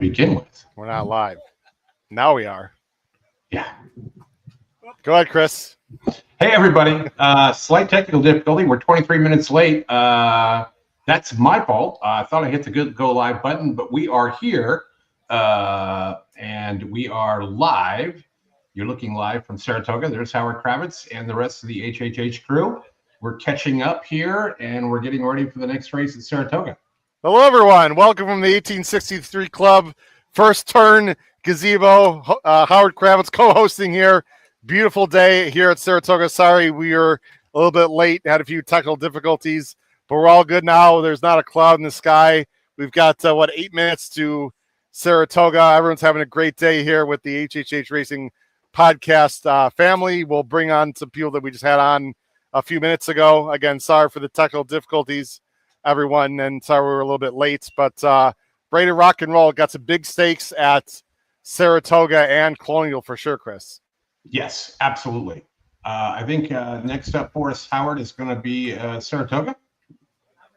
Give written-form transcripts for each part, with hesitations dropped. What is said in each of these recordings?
begin with. We're not live. Now we are. Yeah. Go ahead, Chris. Hey, everybody. Slight technical difficulty. We're 23 minutes late. That's my fault. I thought I hit the good go live button, but we are here and we are live. You're looking live from Saratoga. There's Howard Kravitz and the rest of the HHH crew. We're catching up here and we're getting ready for the next race at Saratoga. Hello, everyone. Welcome from the 1863 Club. First turn gazebo. Howard Kravitz co-hosting here. Beautiful day here at Saratoga. Sorry, we are a little bit late. Had a few technical difficulties, but we're all good now. There's not a cloud in the sky. We've got, 8 minutes to Saratoga. Everyone's having a great day here with the HHH Racing podcast family. We'll bring on some people that we just had on a few minutes ago. Again, sorry for the technical difficulties, everyone, and sorry we were a little bit late, but ready to rock and roll. Got some big stakes at Saratoga and Colonial for sure, Chris. Yes, absolutely. I think next up for us, Howard, is going to be Saratoga.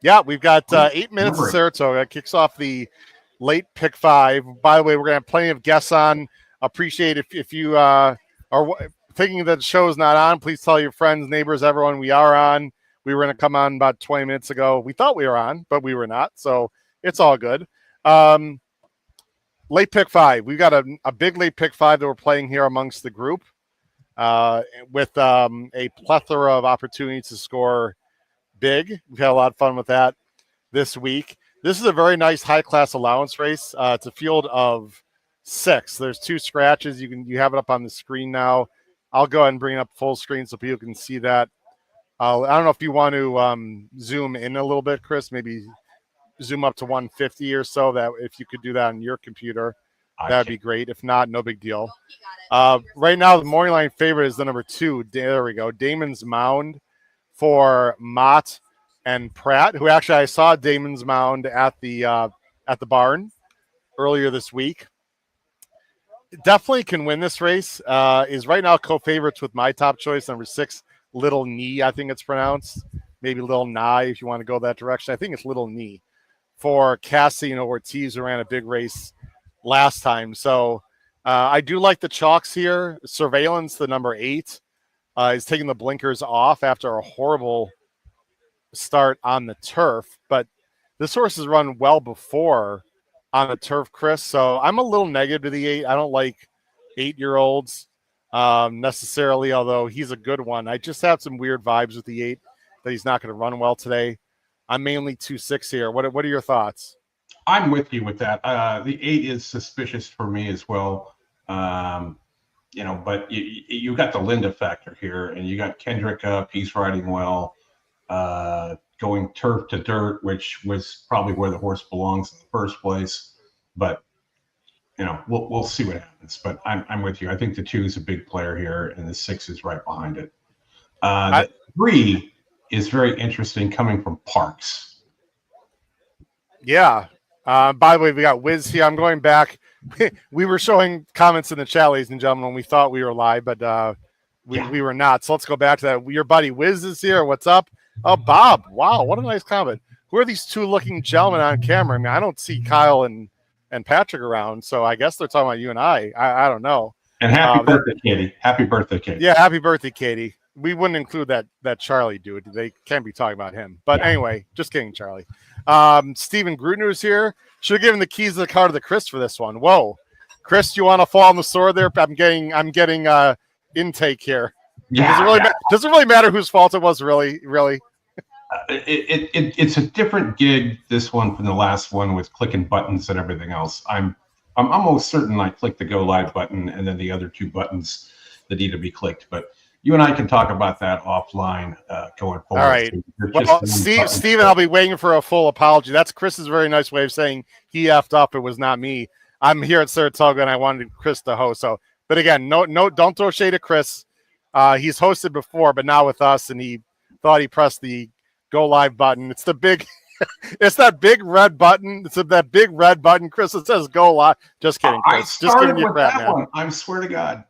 Yeah, we've got 8 minutes of Saratoga. Kicks off the late pick five. By the way, we're going to have plenty of guests on. Appreciate if you are thinking that the show is not on, please tell your friends, neighbors, everyone we are on. We were going to come on about 20 minutes ago. We thought we were on, but we were not, so it's all good. Late pick five. We've got a big late pick five that we're playing here amongst the group with a plethora of opportunities to score big. We've had a lot of fun with that this week. This is a very nice high-class allowance race. It's a field of 6. There's 2 scratches. You have it up on the screen now. I'll go ahead and bring it up full screen so people can see that. I don't know if you want to zoom in a little bit, Chris, maybe zoom up to 150 or so. That if you could do that on your computer, that'd be great. If not, no big deal. Right now, the morning line favorite is the number 2. There we go. Damon's Mound for Mott and Pratt, who actually I saw Damon's Mound at the barn earlier this week. Definitely can win this race. Is right now co-favorites with my top choice, number 6, Little Knee, I think it's pronounced. Maybe Little Nye if you want to go that direction. I think it's Little Knee for Cassie Ortiz, who ran a big race last time. So I do like the chalks here. Surveillance, the number 8, is taking the blinkers off after a horrible start on the turf. But this horse has run well before on the turf, Chris. So I'm a little negative to the 8. I don't like 8-year-olds necessarily, although he's a good one. I just have some weird vibes with the 8 that he's not going to run well today. I'm mainly 2-6 here. What are your thoughts? I'm with you with that. The 8 is suspicious for me as well. But you got the Linda factor here, and you got Kendrick up. He's riding well, going turf to dirt, which was probably where the horse belongs in the first place. But we'll see what happens. But I'm with you. I think the 2 is a big player here, and the 6 is right behind it. The 3 is very interesting, coming from Parks. Yeah. By the way, we got Wiz here. I'm going back. We were showing comments in the chat, ladies and gentlemen, when we thought we were live, but we were not. So let's go back to that. Your buddy Wiz is here. What's up? Oh, Bob. Wow, what a nice comment. Who are these 2 looking gentlemen on camera? I mean, I don't see Kyle and Patrick around, so I guess they're talking about you and I don't know. And happy birthday, Katie. Happy birthday, Katie. Yeah, happy birthday, Katie. We wouldn't include that Charlie dude. They can't be talking about him. But anyway, just kidding, Charlie. Stephen Grutner's here. Should have given the keys to the car to the Chris for this one. Whoa. Chris, you want to fall on the sword there? I'm getting intake here. Yeah. Does it really matter whose fault it was, really? It's a different gig, this one, from the last one with clicking buttons and everything else. I'm almost certain I clicked the go live button and then the other 2 buttons that need to be clicked. But you and I can talk about that offline going forward. All right. Well, Steven, I'll be waiting for a full apology. That's Chris's very nice way of saying he effed up. It was not me. I'm here at Saratoga, and I wanted Chris to host. So, but again, no, don't throw shade at Chris. He's hosted before, but not with us, and he thought he pressed the go live button. It's the big, it's that big red button. It's that big red button, Chris. It says go live. Just kidding, Chris. Just kidding you crap, man. One. I swear to God.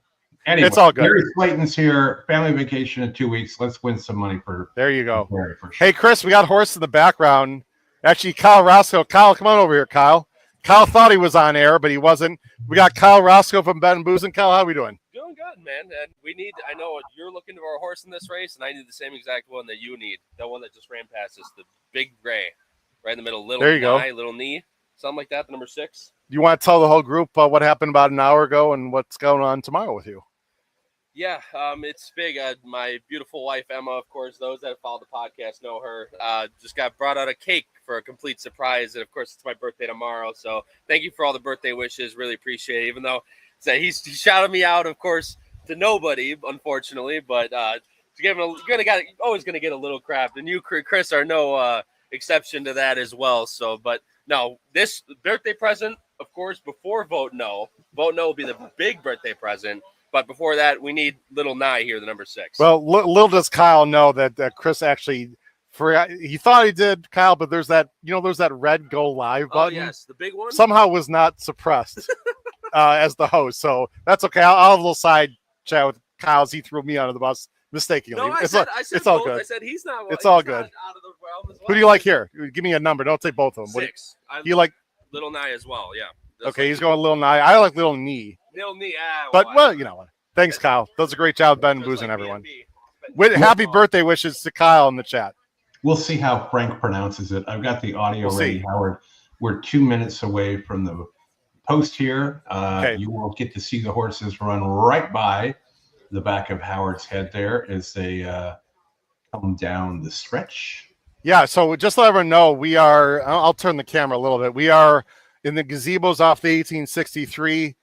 Anyway, it's all good. Gary Slayton's here. Family vacation in 2 weeks. Let's win some money for. There you go. Sure. Hey, Chris, we got horse in the background. Actually, Kyle Roscoe. Kyle, come on over here, Kyle. Kyle thought he was on air, but he wasn't. We got Kyle Roscoe from Bet and Booze. And Kyle, how are we doing? Doing good, man. And I know you're looking for a horse in this race, and I need the same exact one that you need. The one that just ran past us, the big gray, right in the middle, little there you go. Little knee, something like that, the number 6. You want to tell the whole group what happened about an hour ago and what's going on tomorrow with you? Yeah, it's big. My beautiful wife, Emma, of course, those that follow the podcast know her, just got brought out a cake for a complete surprise. And, of course, it's my birthday tomorrow. So thank you for all the birthday wishes. Really appreciate it, even though he shouted me out, of course, to nobody, unfortunately. But always going to get a little crap. And you, Chris, are no exception to that as well. So, but no, this birthday present, of course, before Vote No. Vote No will be the big birthday present. But before that, we need Little Nye here, the number 6. Well, little does Kyle know that Chris actually forgot. He thought he did, Kyle, but there's that red go live button. Oh, yes, the big one. Somehow was not suppressed as the host. So that's okay. I'll have a little side chat with Kyle as he threw me under the bus mistakenly. No, it's all good. I said he's not. It's all good. Out of the realm as well. Who do you like here? Give me a number. Don't say both of them. 6. Do you like Little Nye as well? Yeah. Okay, he's going Little Nye. I like Little Knee. Little Knee. But you know what? Thanks, Kyle. Does a great job, Ben and Booze and everyone. Happy birthday wishes to Kyle in the chat. We'll see how Frank pronounces it. I've got the audio ready, Howard. We're 2 minutes away from the post here. Okay. You will get to see the horses run right by the back of Howard's head there as they come down the stretch. Yeah, so just to let everyone know, I'll turn the camera a little bit. We are in the gazebos off the 1863.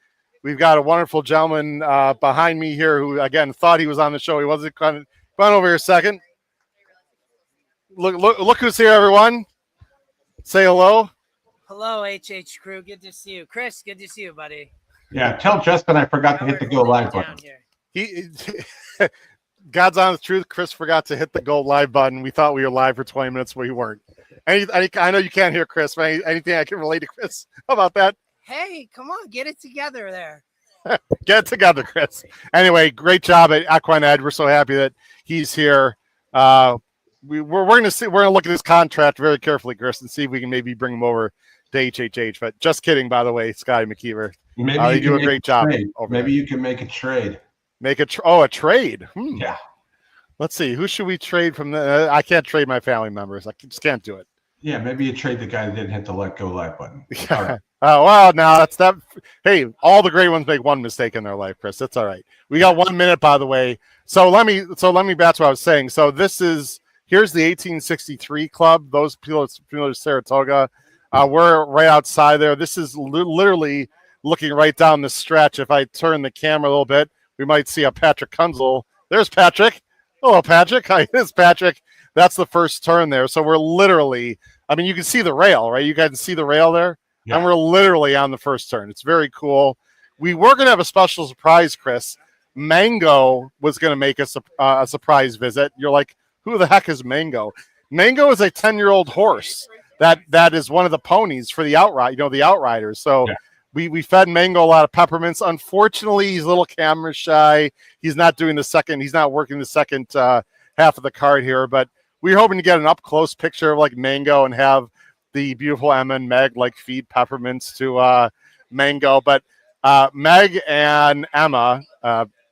We've got a wonderful gentleman behind me here who, again, thought he was on the show. He wasn't. Come on over here a second. Look who's here, everyone. Say hello. Hello, HH crew. Good to see you. Chris, good to see you, buddy. Yeah, tell Justin I forgot to hit the go live button. God's honest truth, Chris forgot to hit the go live button. We thought we were live for 20 minutes, but we weren't. I know you can't hear Chris, but anything I can relate to Chris? How about that? Hey, come on, get it together there. Get it together, Chris. Anyway, great job at Equine Ed. We're so happy that he's here. We're going to look at his contract very carefully, Chris, and see if we can maybe bring him over to HHH. But just kidding, by the way, Scotty McKeever. Maybe you do a great job. Maybe you can make a trade. A trade. Yeah. Let's see. Who should we trade from? I can't trade my family members. I just can't do it. Yeah, maybe you trade the guy that didn't hit the let go live button. All right. Oh, well, now that's that. Hey, all the great ones make one mistake in their life, Chris. That's all right. We got 1 minute, by the way. So let me that's what I was saying. So here's the 1863 club. Those people familiar with Saratoga. We're right outside there. This is literally looking right down the stretch. If I turn the camera a little bit, we might see a Patrick Kunzel. There's Patrick. Hello, Patrick. Hi, it's Patrick. That's the first turn there. So we're literally, you can see the rail, right? You guys can see the rail there? Yeah. And we're literally on the first turn. It's very cool. We were going to have a special surprise, Chris. Mango was going to make us a surprise visit. You're like, who the heck is Mango? Mango is a 10-year-old horse that is one of the ponies for the the outriders. So yeah. We fed Mango a lot of peppermints. Unfortunately, he's a little camera shy. He's not working the second half of the card here, but we're hoping to get an up-close picture of like Mango and have the beautiful Emma and Meg feed peppermints to Mango. But Meg and Emma,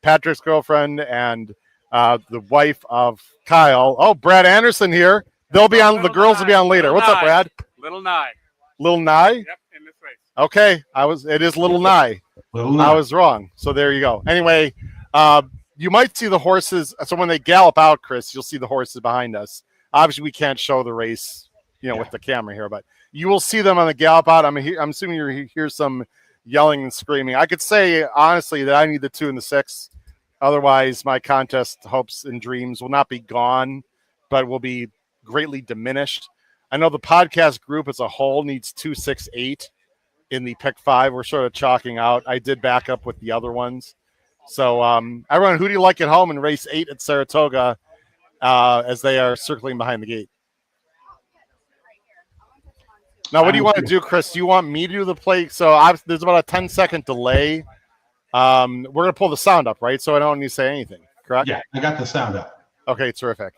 Patrick's girlfriend and the wife of Kyle. Oh, Brad Anderson here. They'll be on. The girls will be on later. What's up, Brad? Little Nye. Little Nye? Yep, in this race. Okay, it is Little Nye. I was wrong. So there you go. Anyway, you might see the horses. So when they gallop out, Chris, you'll see the horses behind us. Obviously, we can't show the race, with the camera here, but you will see them on the gallop out. I'm assuming you hear some yelling and screaming. I could say honestly that I need the 2 and the 6. Otherwise, my contest hopes and dreams will not be gone, but will be greatly diminished. I know the podcast group as a whole needs 2, 6, 8 in the pick 5. We're sort of chalking out. I did back up with the other ones. So, everyone, who do you like at home in race 8 at Saratoga as they are circling behind the gate? Now, what do you want to do, Chris? Do you want me to do the play? So there's about a 10-second delay. We're going to pull the sound up, right? So I don't need to say anything, correct? Yeah, I got the sound up. Okay, terrific.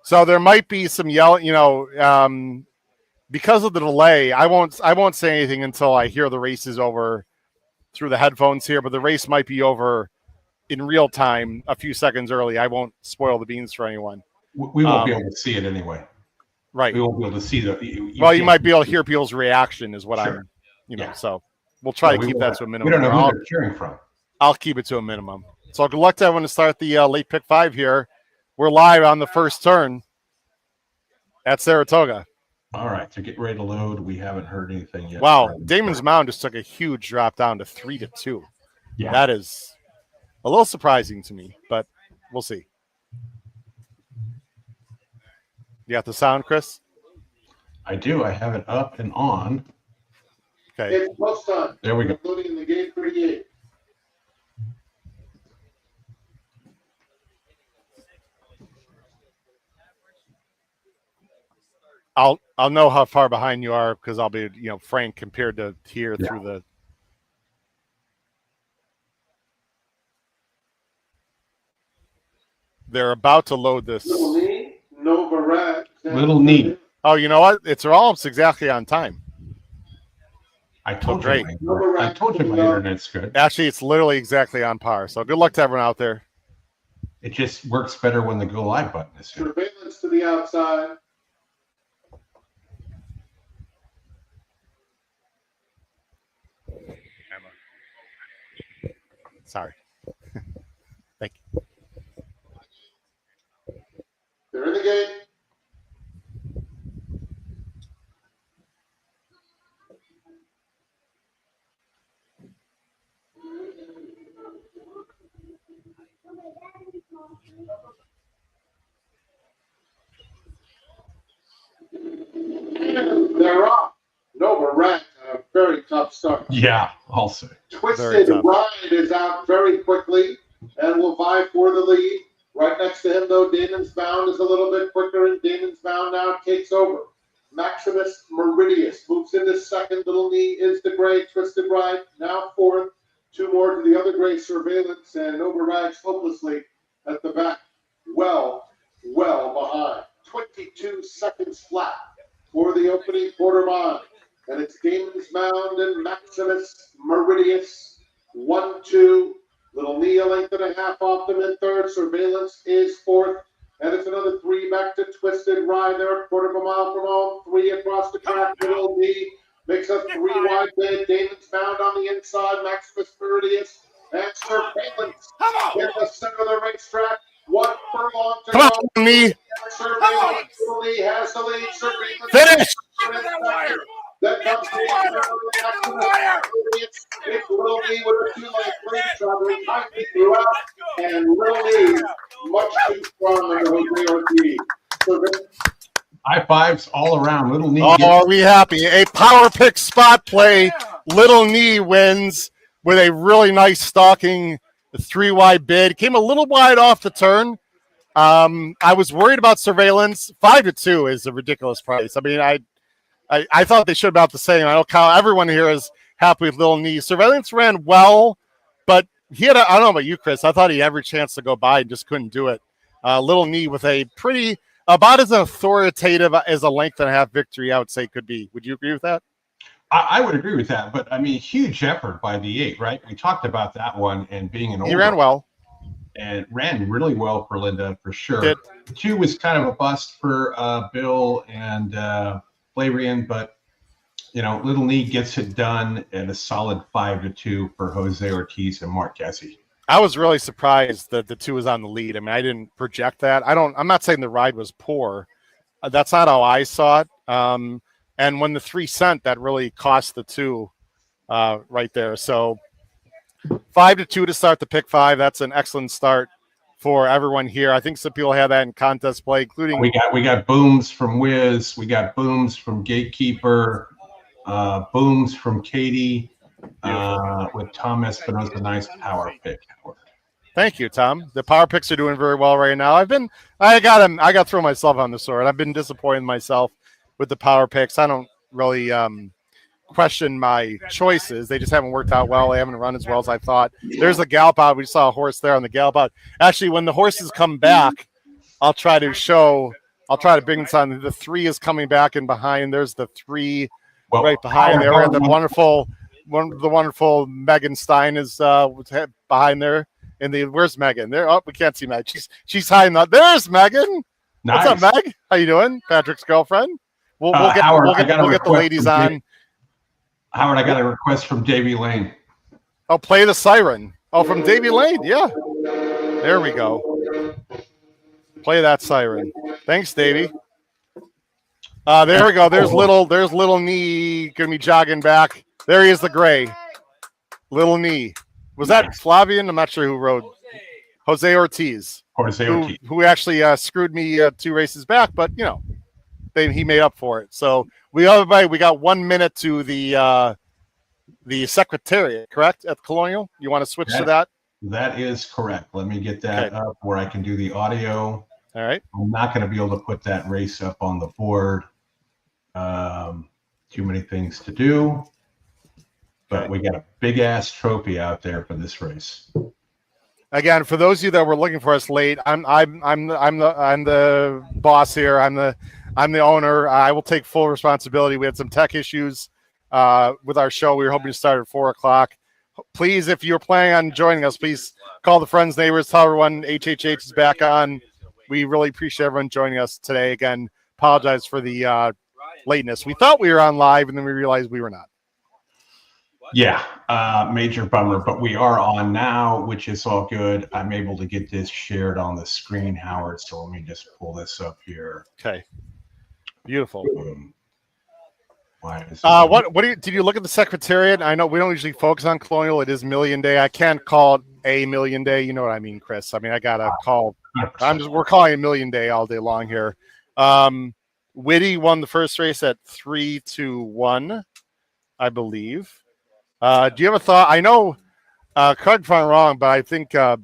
So there might be some yelling, because of the delay, I won't say anything until I hear the race is over through the headphones here, but the race might be over in real time a few seconds early. I won't spoil the beans for anyone. We won't be able to see it anyway. Right. We won't be able to see the. You might be able to hear people's reaction is what Sure. I'm, Yeah. so we'll try to keep that to a minimum. We don't know who they're cheering from. I'll keep it to a minimum. So good luck to everyone to start the late pick 5 here. We're live on the first turn at Saratoga. All right, so get ready to load. We haven't heard anything yet. Wow, Damon's Mound just took a huge drop down to 3-2. Yeah, that is a little surprising to me, but we'll see. You got the sound, Chris? I do. I have it up and on. Okay. It's post time. There we go. Loading in the gate 38. I'll know how far behind you are because I'll be, frank compared to here through the. They're about to load this. Little knee, no Barat. Little knee. Oh, you know what? It's almost exactly on time. I told great. you. I told you my internet's good. Actually, it's literally exactly on par. So good luck to everyone out there. It just works better when the go live button is here. Surveillance to the outside. Sorry. Thank you. They're in the gate. They're off. Nova Rat, a very tough start. Yeah, I'll say. Twisted Ride is out very quickly and will vie for the lead. Right next to him, though, Damon's Bound is a little bit quicker, and Damon's Bound now takes over. Maximus Meridius moves into second. Little Knee is the gray. Twisted Ride now fourth. Two more to the other gray, Surveillance, and Nova Rides hopelessly at the back. Well behind. 22 seconds flat for the opening quarter mile. And it's Damon's Mound and Maximus Meridius. 1-2. Little Knee a length and a half off them in third. Surveillance is fourth. And it's another 3 back to Twisted Ride there. Quarter of a mile from home. 3 across the track. Little Knee makes a 3 wide bid. Damon's Mound on the inside. Maximus Meridius and Surveillance in the center of the racetrack. 1 furlong to go. Come on, Knee. Surveillance. Little Knee has the lead. Surveillance. Finish. That comes to it's Little Knee with a 2-leg lead, traveling tightly throughout, and Little Knee much too strong under Jose Ortiz. High fives all around. Little Knee. Oh, are we happy? A power pick spot play. Little Knee wins with a really nice stalking 3 wide bid. Came a little wide off the turn. I was worried about Surveillance. 5-2 is a ridiculous price. I mean, I thought they should have about the same. I know Kyle, everyone here is happy with Little Knee. Surveillance ran well, but he had, I don't know about you, Chris. I thought he had every chance to go by and just couldn't do it. Little Knee with a pretty, about as authoritative as a length and a half victory, I would say could be. Would you agree with that? I would agree with that, but I mean, huge effort by the 8, right? We talked about that one and being an He ran well. And ran really well for Linda, for sure. Did. 2 was kind of a bust for Bill and Rian, but Little Knee gets it done at a solid 5-2 for Jose Ortiz and Mark Gessie. I was really surprised that the 2 was on the lead. I mean, I didn't project that. I'm not saying the ride was poor. That's not how I saw it. And when the 3 cent, that really cost the 2 right there. So 5-2 to start the pick 5. That's an excellent start for everyone here. I think some people have that in contest play, including we got booms from Wiz, we got booms from Gatekeeper, booms from Katie, with Tom Espinosa. Nice power pick. Thank you, Tom. The power picks are doing very well right now. I got to throw myself on the sword. I've been disappointing myself with the power picks. I don't really question my choices. They just haven't worked out well. They haven't run as well as I thought. There's a gallop out. We saw a horse there on the gallop out. Actually, when the horses come back, I'll try to show I'll try to bring this on. The 3 is coming back in behind. There's the 3 Well, right behind there. And the wonderful Megan Stein is behind there. Where's Megan? There. Oh, we can't see Meg. She's hiding out. There's Megan. Nice. What's up, Meg? How you doing? Patrick's girlfriend. We'll get the ladies on. Howard, I got a request from Davey Lane. Oh, play the siren. Oh, from Davey Lane. Yeah. There we go. Play that siren. Thanks, Davey. There we go. There's little knee gonna be jogging back. There he is, the gray. Little knee. Was that Flavian? I'm not sure who rode. Jose Ortiz. Who actually screwed me 2 races back, but he made up for it. So we got 1 minute to the secretariat, correct? At Colonial. You want to switch to that? That is correct. Let me get that up where I can do the audio. All right. I'm not going to be able to put that race up on the board. Too many things to do. But we got a big ass trophy out there for this race. Again, for those of you that were looking for us late, I'm the boss here. I'm the owner. I will take full responsibility. We had some tech issues with our show. We were hoping to start at 4:00. Please, if you're planning on joining us, please call the friends, neighbors, tell everyone HHH is back on. We really appreciate everyone joining us today. Again, apologize for the lateness. We thought we were on live, and then we realized we were not. Yeah, major bummer, but we are on now, which is all good. I'm able to get this shared on the screen, Howard, so let me just pull this up here. Okay. Beautiful. Why is did you look at the secretariat? I know we don't usually focus on Colonial. It is Million Day. I can't call it a Million Day. You know what I mean, Chris? I mean, I got to call. We're calling it Million Day all day long here. Whitty won the first race at 3-1, I believe. Do you have a thought? I know, correct if I'm wrong, but I think Kyle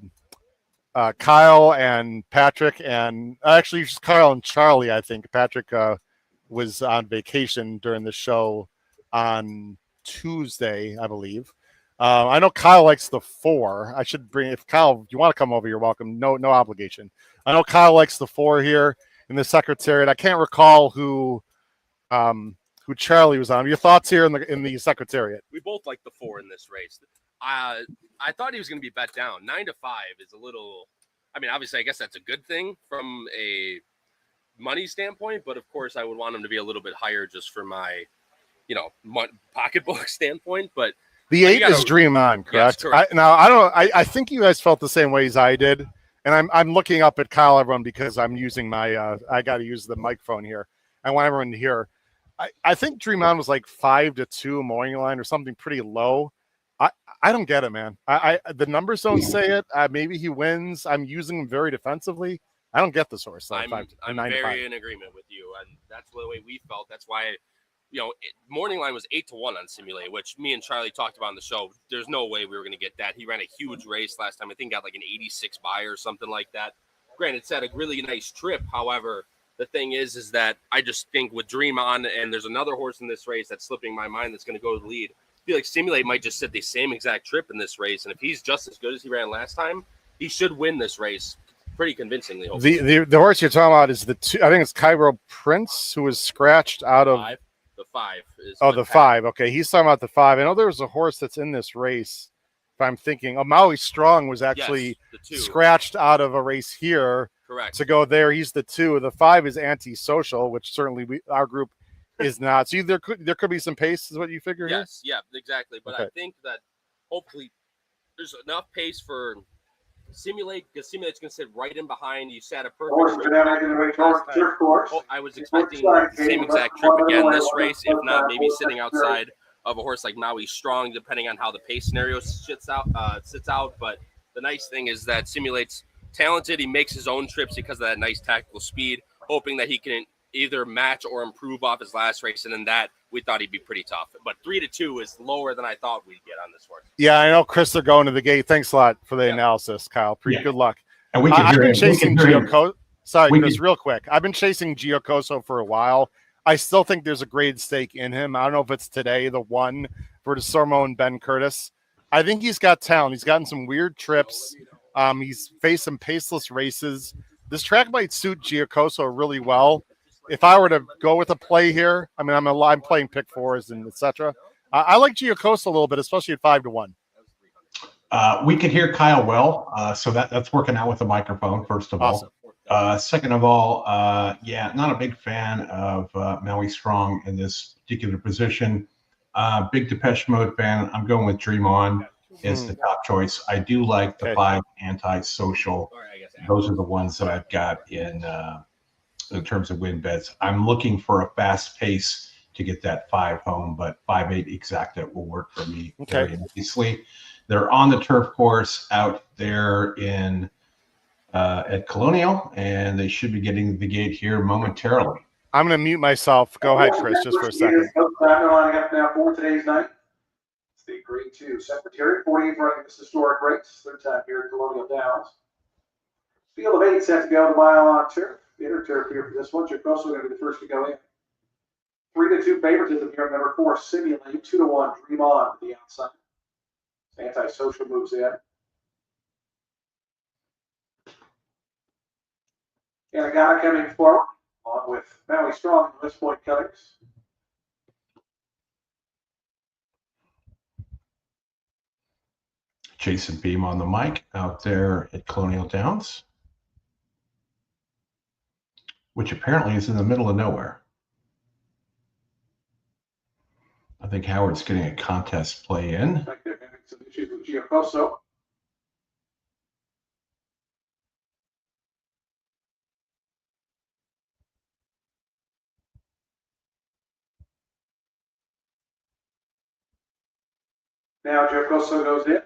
and Patrick and actually just Kyle and Charlie, I think Patrick was on vacation during the show on Tuesday, I believe. I know Kyle likes the 4. I should bring, if Kyle, you want to come over, you're welcome. No obligation. I know Kyle likes the 4 here in the secretariat. I can't recall who Charlie was on. Your thoughts here in the secretariat? We both like the 4 in this race. I thought he was going to be bet down. 9-5 is a little. I mean, obviously, I guess that's a good thing from a money standpoint, but of course, I would want him to be a little bit higher just for my, pocketbook standpoint. But the 8 is Dream On, correct? Yes, correct. I think you guys felt the same way as I did, and I'm looking up at Kyle, everyone, because I'm using my. I got to use the microphone here. I want everyone to hear. I think Dream On was like 5-2 morning line or something pretty low. I don't get it, man. The numbers don't say it. Maybe he wins. I'm using him very defensively. I don't get this horse. I'm very in agreement with you, and that's the way we felt. That's why, morning line was 8-1 on Simulate, which me and Charlie talked about on the show. There's no way we were going to get that. He ran a huge race last time. I think got like an 86 buy or something like that. Granted, it's had a really nice trip. However, the thing is that I just think with Dream On, and there's another horse in this race that's slipping my mind that's going to go to the lead. I feel like Simulate might just sit the same exact trip in this race, and if he's just as good as he ran last time, he should win this race pretty convincingly. The horse you're talking about is the 2. I think it's Cairo Prince, who was scratched out of the 5. The 5. Okay, he's talking about the 5. I know there was a horse that's in this race. If I'm thinking, Maui Strong was actually scratched out of a race here. Correct. To go there, he's the 2. The 5 is Antisocial, which certainly our group is not. So there could be some pace, is what you figure? Yes, yeah, exactly. But I think that hopefully there's enough pace for Simulate, because Simulate's going to sit right in behind. You sat a perfect. I was expecting the same exact trip again this race, if not maybe sitting outside of a horse like Maui Strong, depending on how the pace scenario sits out. But the nice thing is that Simulate's talented. He makes his own trips because of that nice tactical speed, hoping that he can either match or improve off his last race. And in that, we thought he'd be pretty tough. But 3-2 is lower than I thought we'd get on this horse. Yeah, I know, Chris, they're going to the gate. Thanks a lot for the analysis, Kyle. Good luck. And we can I've been chasing Giocoso. Sorry, Chris, real quick. I've been chasing Giocoso for a while. I still think there's a grade stake in him. I don't know if it's today, the 1 for DeSormo and Ben Curtis. I think he's got talent. He's gotten some weird trips. He's faced some paceless races. This track might suit Giacoso really well. If I were to go with a play here, I mean, I'm playing pick fours and etc. I like Giacoso a little bit, especially at 5-1. We could hear Kyle well, so that's working out with the microphone. First of Awesome. all, second of all, yeah, not a big fan of Maui Strong in this particular position. Big Depeche Mode fan. I'm going with Dream On is the top choice. I do like the 5 Antisocial. Those are the ones that I've got in terms of win bets. I'm looking for a fast pace to get that 5 home, but 5-8 exacta will work for me very nicely. They're on the turf course out there in at Colonial, and they should be getting the gate here momentarily. I'm going to mute myself. Go ahead, Chris, just for a second. Lining up now for today's night. It's the Grade 2 Secretariat, 48th running this historic race, third time here at Colonial Downs. Field of 8 set to go, the mile on turf. Inner turf here for this one. Giacoso going to be the first to go in. 3-2 favoritism here. Number 4, Simulate. 2-1, Dream On to the outside. Antisocial moves in. And a guy coming forward, along with Maui Strong and West Point Cuttings. Jason Beam on the mic out there at Colonial Downs, which apparently is in the middle of nowhere. I think Howard's getting a contest play in. I think they're having some issues with Giacoso. Now Giacoso goes in.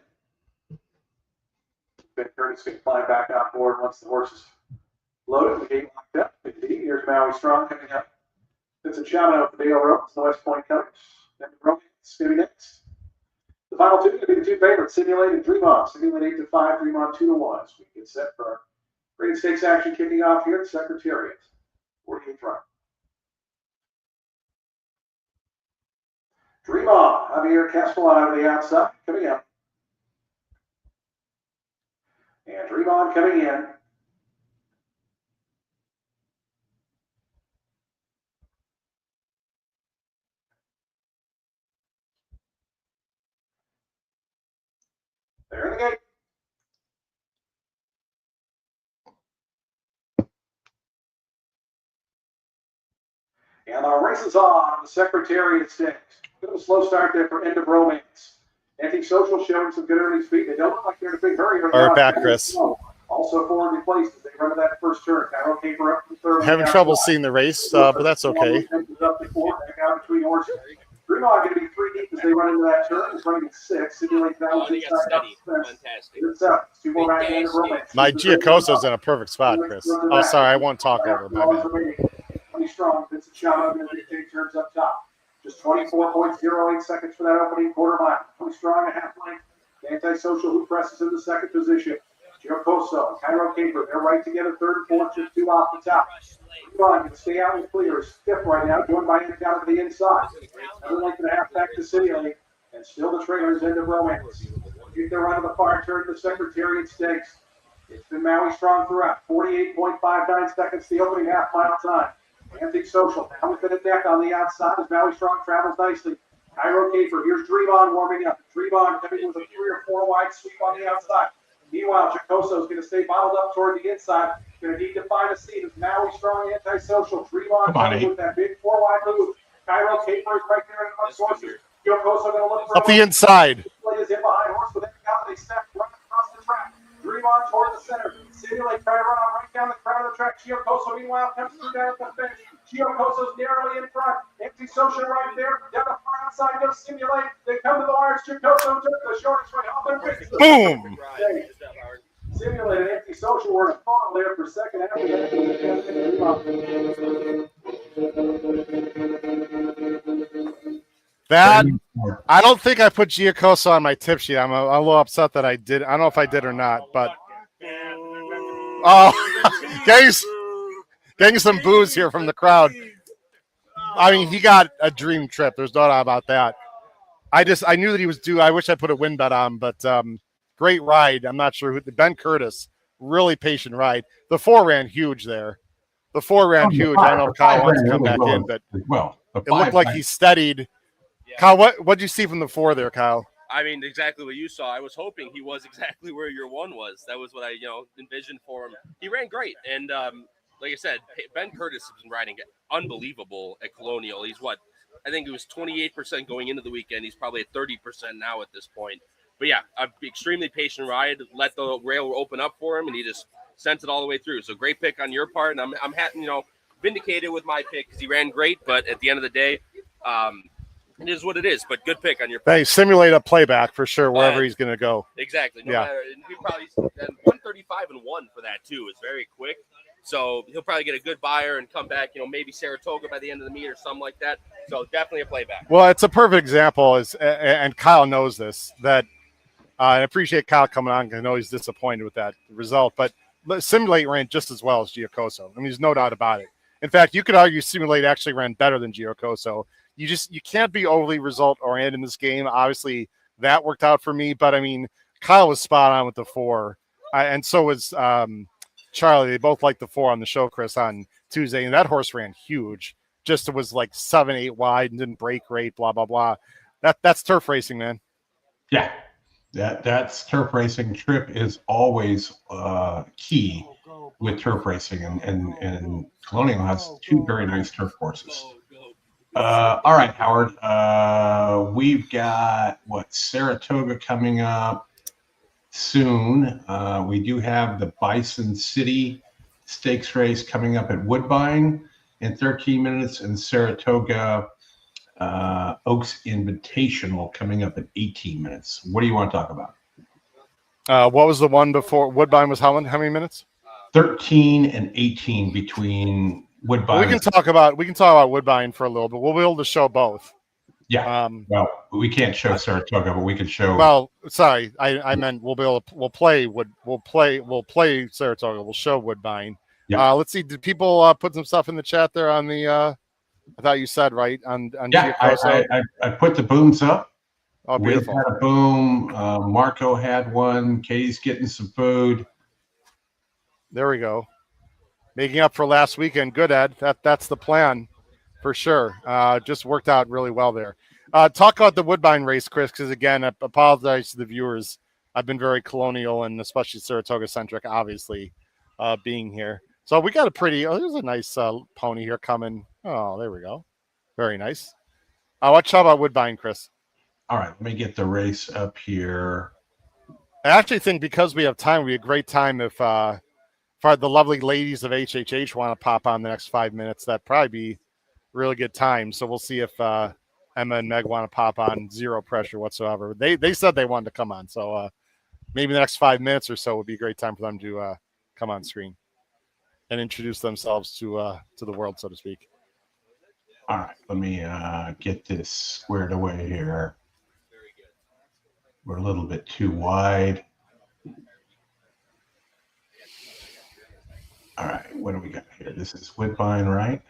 Ben Curtis can climb back on board once the horse is loaded. The gate locked up. Here's Maui Strong coming up. It's a shout out for Dale Rhodes, the West Point Cutters. Then Romance going to be next. The final two are going to be the 2 favorites, Simulate and Dream On. Simulate 8-5, Dream On 2-1. So we get set for our great stakes action kicking off here at Secretariat. 48th run. Dream On, Javier Castellano to the outside, coming up. And Dream On coming in. They're in the gate. And our race is on the Secretariat stakes. Bit of a slow start there for End of Romance. Antisocial showing some good early speed. They don't look like they're in a big hurry. All right, back, Chris. Also forwardly placed as they run to that first turn. Cairo Caper up from third. Having trouble seeing the race, but that's okay. Up to 4, back out between horses. Dream On going to be 3 deep as they run into that turn. It's running at 6. Simulate that was inside up. Fantastic. It's up. 2 more back End of Romance. My Giacoso's in a perfect spot, Chris. Oh, sorry, I won't talk over. My bad. 20 strong. Vincent Chava going to dictate turns up top. Just 24.08 seconds for that opening quarter mile. 20 strong, a half length. Antisocial who presses in the second position. Giacoso and Cairo Caper, they're right together, third and fourth, just 2 off the top. Rian can stay out with clear. Stiff right now, going by him down to the inside. Another length and a half back to Simulate. And still the trailer's End of Romance. If they're on the far turn, the Secretariat stakes. It's been Maui Strong throughout. 48.59 seconds, the opening half mile time. Antisocial now within a deck on the outside as Maui Strong travels nicely. Cairo Caper, here's Dream On warming up. Dream On coming with a 3 or 4 wide sweep on the outside. Meanwhile, Giacoso is going to stay bottled up toward the inside. Going to need to find a seat as Maui Strong Antisocial. Dream On coming with that big 4 wide move. Cairo Caper is right there in front of horses. Giacoso going to look for Up the inside. Is in behind horse with every out. They step right across the track. Dream On toward the center. Simulate trying to run on right down the front of the track. Giacoso meanwhile comes through down at the finish. Giacoso's narrowly in front. Antisocial right there. Down the far outside goes Simulate. They come to the wires. Giacoso took the shortest way off and wins. Boom. Simulate and Antisocial were in a funnel there for second after that. I don't think I put Giacoso on my tip sheet. I'm a little upset that I did. I don't know if I did or not, but getting some boos here from the crowd. I mean, he got a dream trip. There's no doubt about that. I knew that he was due. I wish I put a win bet on, but great ride. I'm not sure who. Ben Curtis really patient ride. The 4 ran huge there. The 4 ran huge. I don't know if Kyle wants to come back in, but it looked like he steadied. Yeah. Kyle, what'd you see from the 4 there, Kyle? I mean, exactly what you saw. I was hoping he was exactly where your 1 was. That was what I, envisioned for him. He ran great, and like I said, Ben Curtis has been riding unbelievable at Colonial. He's I think he was 28% going into the weekend. He's probably at 30% now at this point. But yeah, an extremely patient ride. Let the rail open up for him, and he just sent it all the way through. So great pick on your part, and I'm happy, vindicated with my pick because he ran great. But at the end of the day, it is what it is. But good pick on your part. They simulate a playback for sure wherever he's going to go. Exactly. No Yeah. matter, and he probably 135 and 1 for that too is very quick. So he'll probably get a good buyer and come back, maybe Saratoga by the end of the meet or something like that. So definitely a playback. Well, it's a perfect example, and Kyle knows this, that I appreciate Kyle coming on because I know he's disappointed with that result, but Simulate ran just as well as Giacoso. I mean, there's no doubt about it. In fact, you could argue Simulate actually ran better than Giacoso. You can't be overly result-oriented in this game. Obviously, that worked out for me, but I mean, Kyle was spot on with the 4, and so was Charlie. They both liked the 4 on the show, Chris, on Tuesday, and that horse ran huge. Just it was like 7-8 wide and didn't break great, blah blah blah. That's turf racing, man. Yeah, that's turf racing. Trip is always key with turf racing, and Colonial has 2 very nice turf courses. All right, Howard. We've got Saratoga coming up soon. We do have the Bison City Stakes race coming up at Woodbine in 13 minutes, and Saratoga Oaks Invitational coming up in 18 minutes. What do you want to talk about? What was the one before Woodbine was how many minutes? 13 and 18 between Woodbine. We can talk about Woodbine for a little bit. We'll be able to show both. Yeah. Well, we can't show Saratoga, but we can show. Well, sorry, I meant we'll play Saratoga. We'll show Woodbine. Yeah. Let's see. Did people put some stuff in the chat there on the? I thought you said right on. Yeah, I put the booms up. Oh, beautiful. We had a boom. Marco had one. Katie's getting some food. There we go. Making up for last weekend. Good, Ed. That's the plan for sure. Just worked out really well there. Talk about the Woodbine race, Chris, because again, I apologize to the viewers. I've been very Colonial and especially Saratoga centric, obviously, being here. So we got a there's a nice pony here coming. Oh, there we go. Very nice. Talk about Woodbine, Chris. All right, let me get the race up here. I actually think because we have time, it would be a great time if the lovely ladies of HHH want to pop on the next 5 minutes. That'd probably be a really good time. So we'll see if Emma and Meg want to pop on. Zero pressure whatsoever. They said they wanted to come on. So maybe the next 5 minutes or so would be a great time for them to come on screen and introduce themselves to the world, so to speak. All right, let me get this squared away here. We're a little bit too wide. All right, what do we got here? This is Woodbine, right?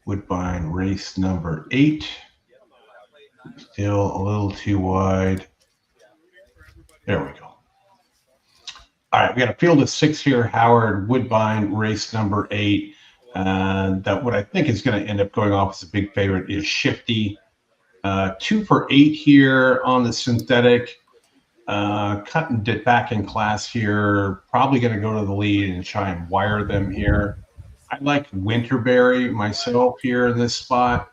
Woodbine race number 8. Still a little too wide. There we go. All right, we got a field of 6 here. Howard, Woodbine race number 8. That what I think is going to end up going off as a big favorite is Shifty. 2 for 8 here on the synthetic. Cutting it back in class here. Probably going to go to the lead and try and wire them here. I like Winterberry myself here in this spot.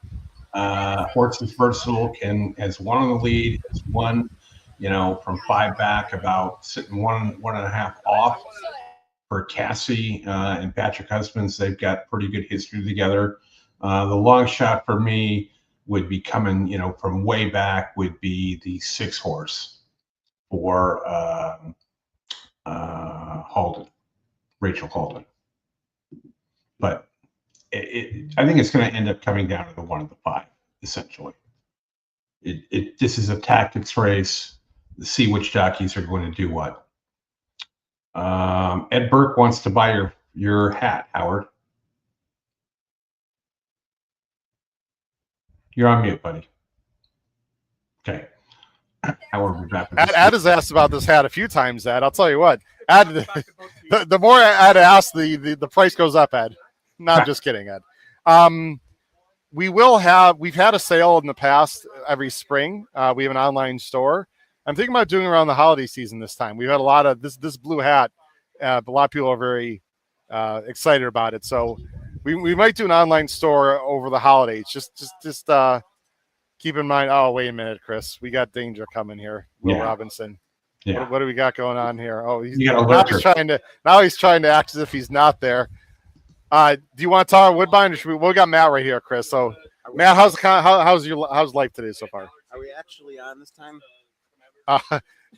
Horse is versatile, has one on the lead, has one, from 5 back, about sitting 1.5 off. For Cassie and Patrick Husbands, they've got pretty good history together. The long shot for me would be coming, from way back would be the 6 horse for Halden, Rachel Halden. But I think it's going to end up coming down to the 1 of the 5, essentially. This is a tactics race to see which jockeys are going to do what. Ed Burke wants to buy your hat, Howard. You're on mute, buddy. Okay. Howard, we're back with Ed has asked about this hat a few times, Ed. I'll tell you what. Ed, the more Ed asks, the price goes up, Ed. No, I'm just kidding, Ed. We've had a sale in the past every spring. We have an online store. I'm thinking about doing around the holiday season this time. We've had a lot of this blue hat. A lot of people are very excited about it. So we might do an online store over the holidays. Just keep in mind. Oh, wait a minute, Chris. We got danger coming here. Will Robinson. Yeah. What do we got going on here? Oh, he's trying to act as if he's not there. Do you want to talk about Woodbine? Or we got Matt right here, Chris. So, Matt, how's life today so far? Are we actually on this time?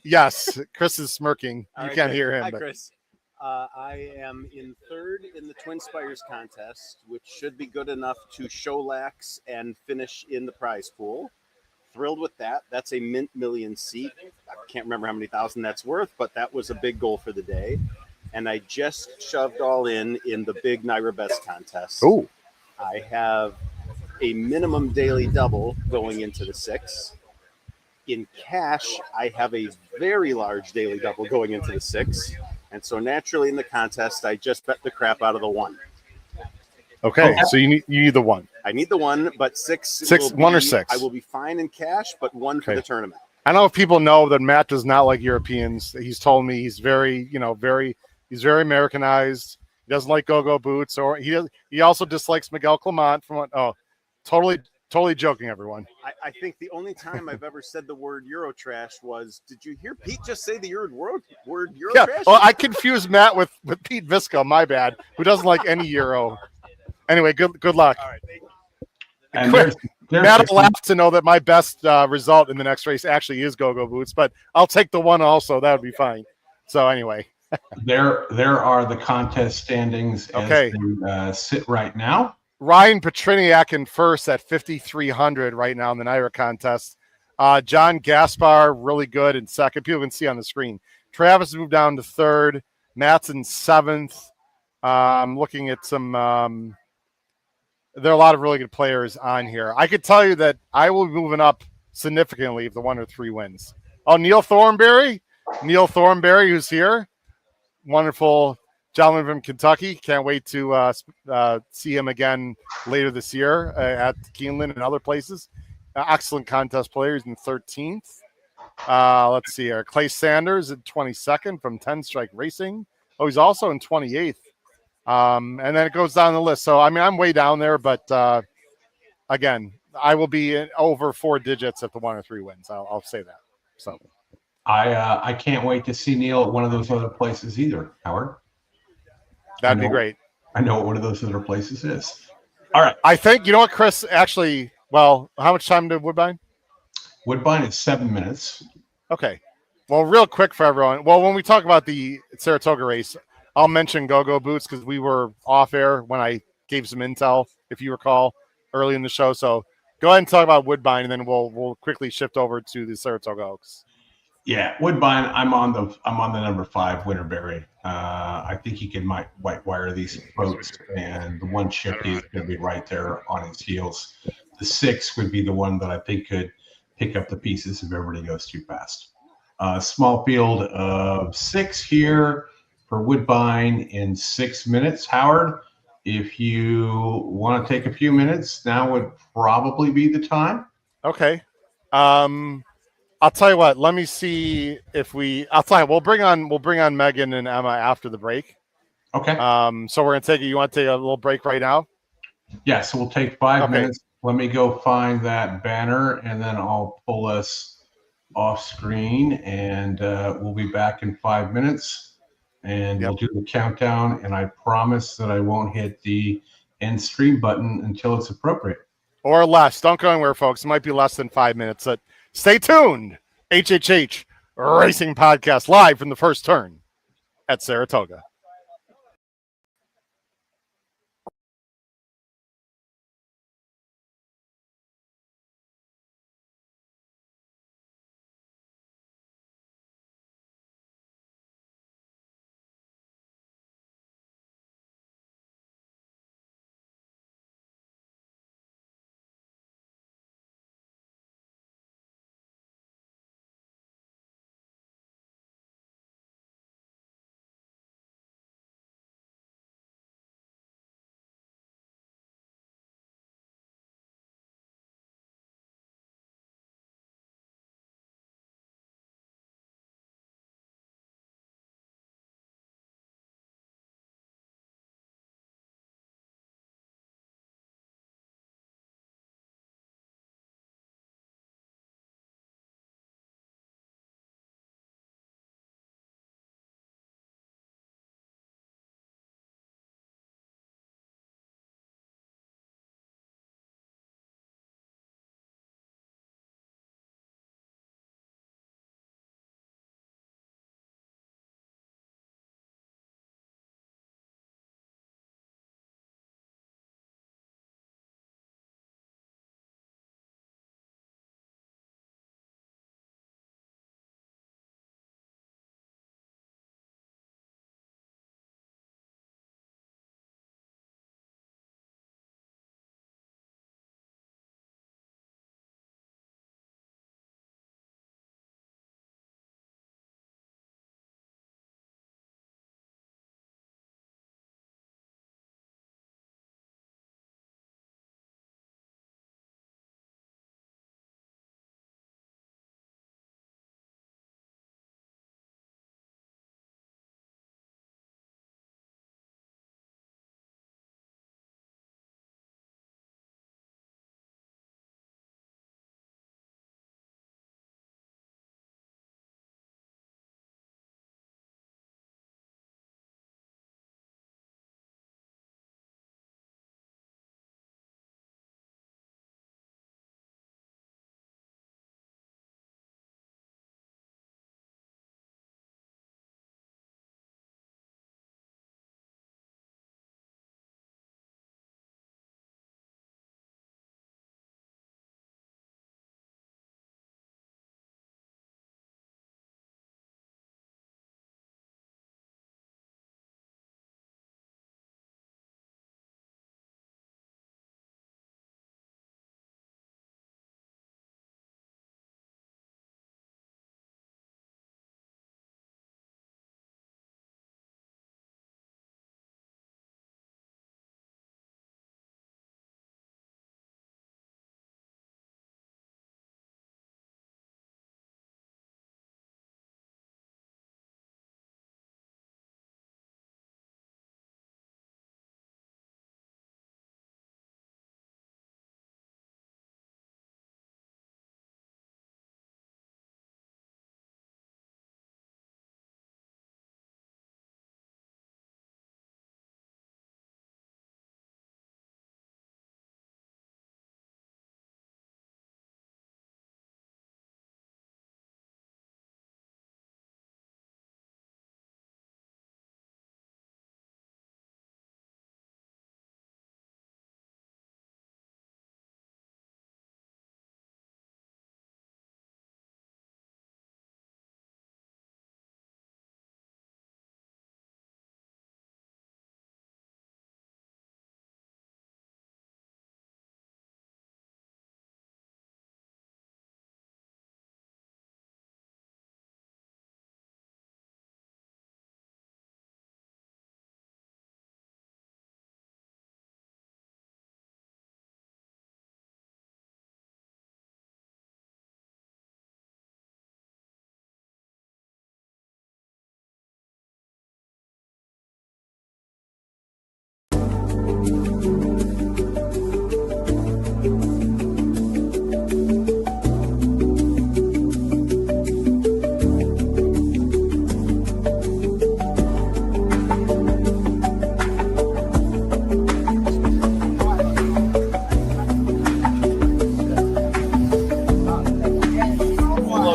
Yes. Chris is smirking. You can't hear him. Hi, Chris. I am in third in the Twin Spires contest, which should be good enough to show lax and finish in the prize pool. Thrilled with that. That's a mint million seat. I can't remember how many thousand that's worth, but that was a big goal for the day. And I just shoved all in the big Naira Best contest. Oh, I have a minimum daily double going into the 6. In cash, I have a very large daily double going into the 6. And so naturally in the contest, I just bet the crap out of the 1. Okay. So you need the 1. I need the 1, but 6. 1 or 6. I will be fine in cash, but 1 for the tournament. I know if people know that Matt does not like Europeans. He's told me he's very Americanized. He doesn't like go-go boots, or he also dislikes Miguel Clement totally joking, everyone. I think the only time I've ever said the word Eurotrash was, did you hear Pete just say the word Eurotrash? Yeah, well, I confused Matt with Pete Visco, my bad, who doesn't like any Euro. Anyway, good luck. All right, thank you. And Matt will laugh to know that my best result in the next race actually is go-go boots, but I'll take the 1 also. That would be fine. So anyway. There are the contest standings as they sit right now. Ryan Petriniak in first at 5,300 right now in the Naira contest. John Gaspar, really good in second. People can see on the screen. Travis moved down to third. Matt's in 7th. I'm looking at some there are a lot of really good players on here. I could tell you that I will be moving up significantly if the 1 or 3 wins. Oh, Neil Thornberry, who's here. Wonderful gentleman from Kentucky. Can't wait to see him again later this year at Keeneland and other places. Excellent contest players in 13th. Let's see here. Clay Sanders at 22nd from 10 Strike Racing. Oh, he's also in 28th. And then it goes down the list. So, I mean, I'm way down there, but again, I will be over 4 digits if the 1 or 3 wins. I'll say that. So, I can't wait to see Neil at one of those other places either, Howard. That'd be great. I know what one of those other places is. All right. I think, you know what, Chris, actually, well, how much time did Woodbine? Woodbine is 7 minutes. Okay. Well, real quick for everyone. Well, when we talk about the Saratoga race, I'll mention go-go boots because we were off air when I gave some intel, if you recall, early in the show. So go ahead and talk about Woodbine, and then we'll quickly shift over to the Saratoga Oaks. Yeah, Woodbine. I'm on the number 5 Winterberry. I think he can white wire these boats, and the 1 chip is going to be right there on his heels. The 6 would be the one that I think could pick up the pieces if everybody goes too fast. Small field of 6 here for Woodbine in 6 minutes. Howard, if you want to take a few minutes, now would probably be the time. Okay. I'll tell you what. Let me see if I'll tell you. We'll bring on Megan and Emma after the break. Okay. So we're gonna take it. You want to take a little break right now? Yeah. So we'll take 5 minutes. Let me go find that banner, and then I'll pull us off screen, and we'll be back in 5 minutes. And we'll do the countdown. And I promise that I won't hit the end stream button until it's appropriate. Or less. Don't go anywhere, folks. It might be less than 5 minutes. But stay tuned. HHH Racing Podcast live from the first turn at Saratoga.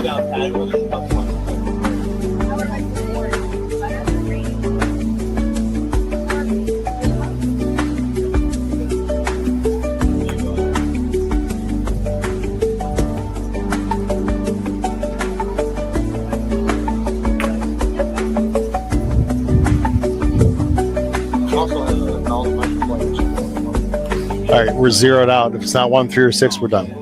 All right, we're zeroed out. If it's not 1, 3, or 6, we're done.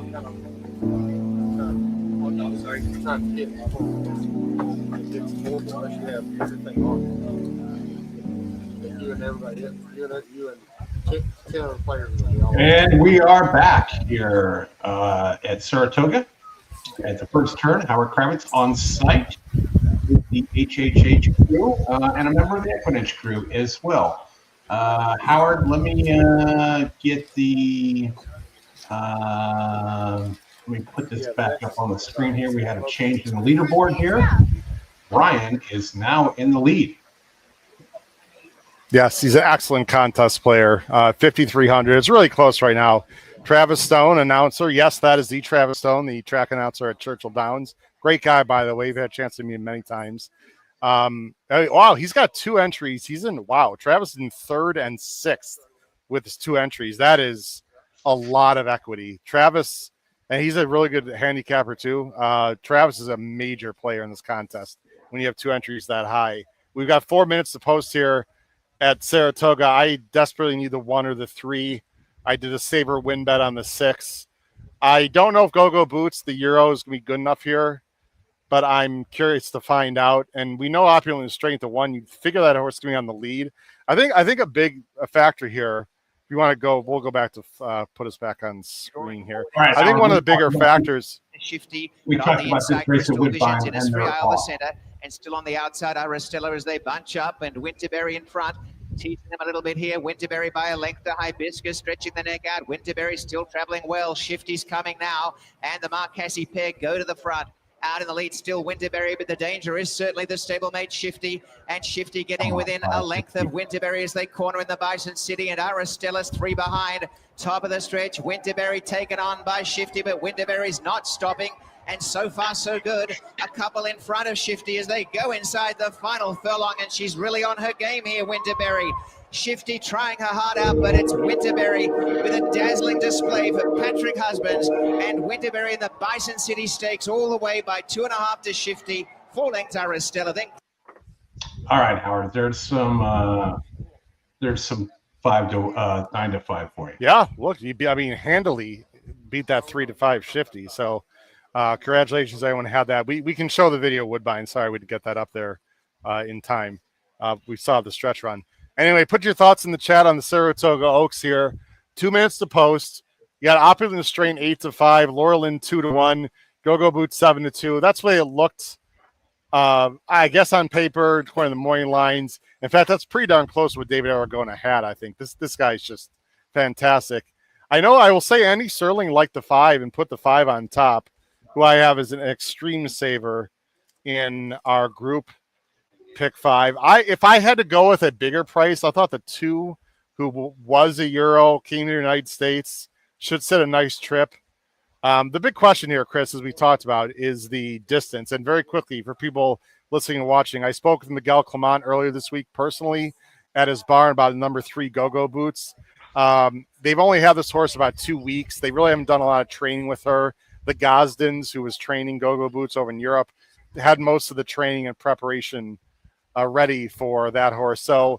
And we are back here at Saratoga at the first turn. Howard Kravitz on site with the HHH crew and a member of the Equinich crew as well. Howard, let me get the let me put this back up on the screen here. We had a change in the leaderboard here. Ryan is now in the lead. Yes, he's an excellent contest player. 5,300. It's really close right now. Travis Stone, announcer. Yes, that is the Travis Stone, the track announcer at Churchill Downs. Great guy, by the way. We've had a chance to meet him many times. Wow, he's got 2 entries. He's in, Travis is in 3rd and 6th with his 2 entries. That is a lot of equity. Travis, and he's a really good handicapper too. Travis is a major player in this contest when you have 2 entries that high. We've got 4 minutes to post here at Saratoga. I desperately need the 1 or the 3. I did a saver win bet on the 6. I don't know if Go-Go Boots, the Euro, is going to be good enough here, but I'm curious to find out. And we know Opulent is strength to 1. You figure that horse is going to be on the lead. I think a big factor here, if you want to go, we'll go back to put us back on screen here. Right, I think one of the bigger factors. Shifty, We but on talked the about this inside, race at Crystal Woodbine Vision's in his and free their aisle, the call. centre, and still on the outside, Aristella as they bunch up, and Winterberry in front. Teasing them a little bit here. Winterberry by a length to Hibiscus, stretching the neck out. Winterberry still traveling well. Shifty's coming now, and the Marquesi pair go to the front. Out in the lead still Winterberry, but the danger is certainly the stablemate Shifty, and Shifty getting within a length of Winterberry as they corner in the Bison City, and Aristella's 3 behind. Top of the stretch, Winterberry taken on by Shifty, but Winterberry's not stopping. And so far, so good. A couple in front of Shifty as they go inside the final furlong, and she's really on her game here, Winterberry. Shifty trying her heart out, but it's Winterberry with a dazzling display for Patrick Husbands. And Winterberry in the Bison City Stakes all the way by 2.5 to Shifty. 4 lengths Aristella, then. All right, Howard. There's some 9 to 5 for you. Yeah, look, handily beat that 3 to 5 Shifty. So congratulations, everyone had that. We can show the video, Woodbine. Sorry, we didn't get that up there in time. We saw the stretch run. Anyway, put your thoughts in the chat on the Saratoga Oaks here. 2 minutes to post. You got Opulent Strain 8 to 5, Laurelin 2 to 1, Go-Go Boots 7 to 2. That's the way it looked. I guess on paper, according to the morning lines. In fact, that's pretty darn close to what David Aragona had. I think this guy's just fantastic. I know I will say Andy Serling liked the 5 and put the 5 on top, who I have as an extreme saver in our group pick 5. If I had to go with a bigger price, I thought the 2, who was a Euro, came to the United States, should set a nice trip. The big question here, Chris, as we talked about, is the distance. And very quickly, for people listening and watching, I spoke with Miguel Clement earlier this week personally at his barn about number 3 Go-Go Boots. They've only had this horse about 2 weeks. They really haven't done a lot of training with her. The Gosdens, who was training Go-Go Boots over in Europe, had most of the training and preparation ready for that horse. So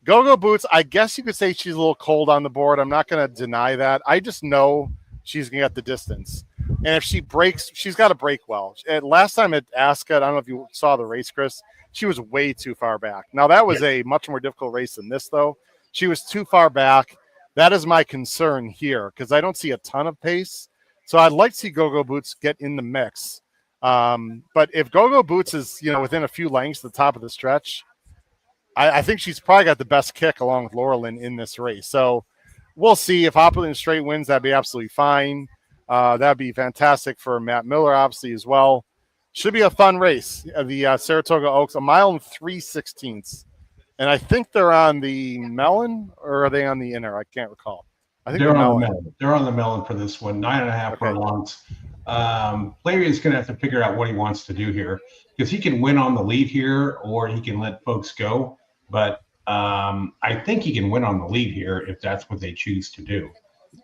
Go-Go Boots, I guess you could say she's a little cold on the board. I'm not going to deny that. I just know she's going to get the distance. And if she breaks, she's got to break well. Last time at Ascot, I don't know if you saw the race, Chris, she was way too far back. Now, that was a much more difficult race than this, though. She was too far back. That is my concern here because I don't see a ton of pace. So I'd like to see Go-Go Boots get in the mix. But if Go-Go Boots is, within a few lengths at the top of the stretch, I think she's probably got the best kick along with Laurelin in this race. So we'll see. If Opulent Straight wins, that'd be absolutely fine. That'd be fantastic for Matt Miller, obviously, as well. Should be a fun race. The Saratoga Oaks, 1 mile and 3/16. And I think they're on the Melon, or are they on the inner? I can't recall. I think They're the on the melon. melon. They're on the melon for this one. 9.5 Okay. furlongs. Flavian's going to have to figure out what he wants to do here because he can win on the lead here or he can let folks go. But I think he can win on the lead here if that's what they choose to do.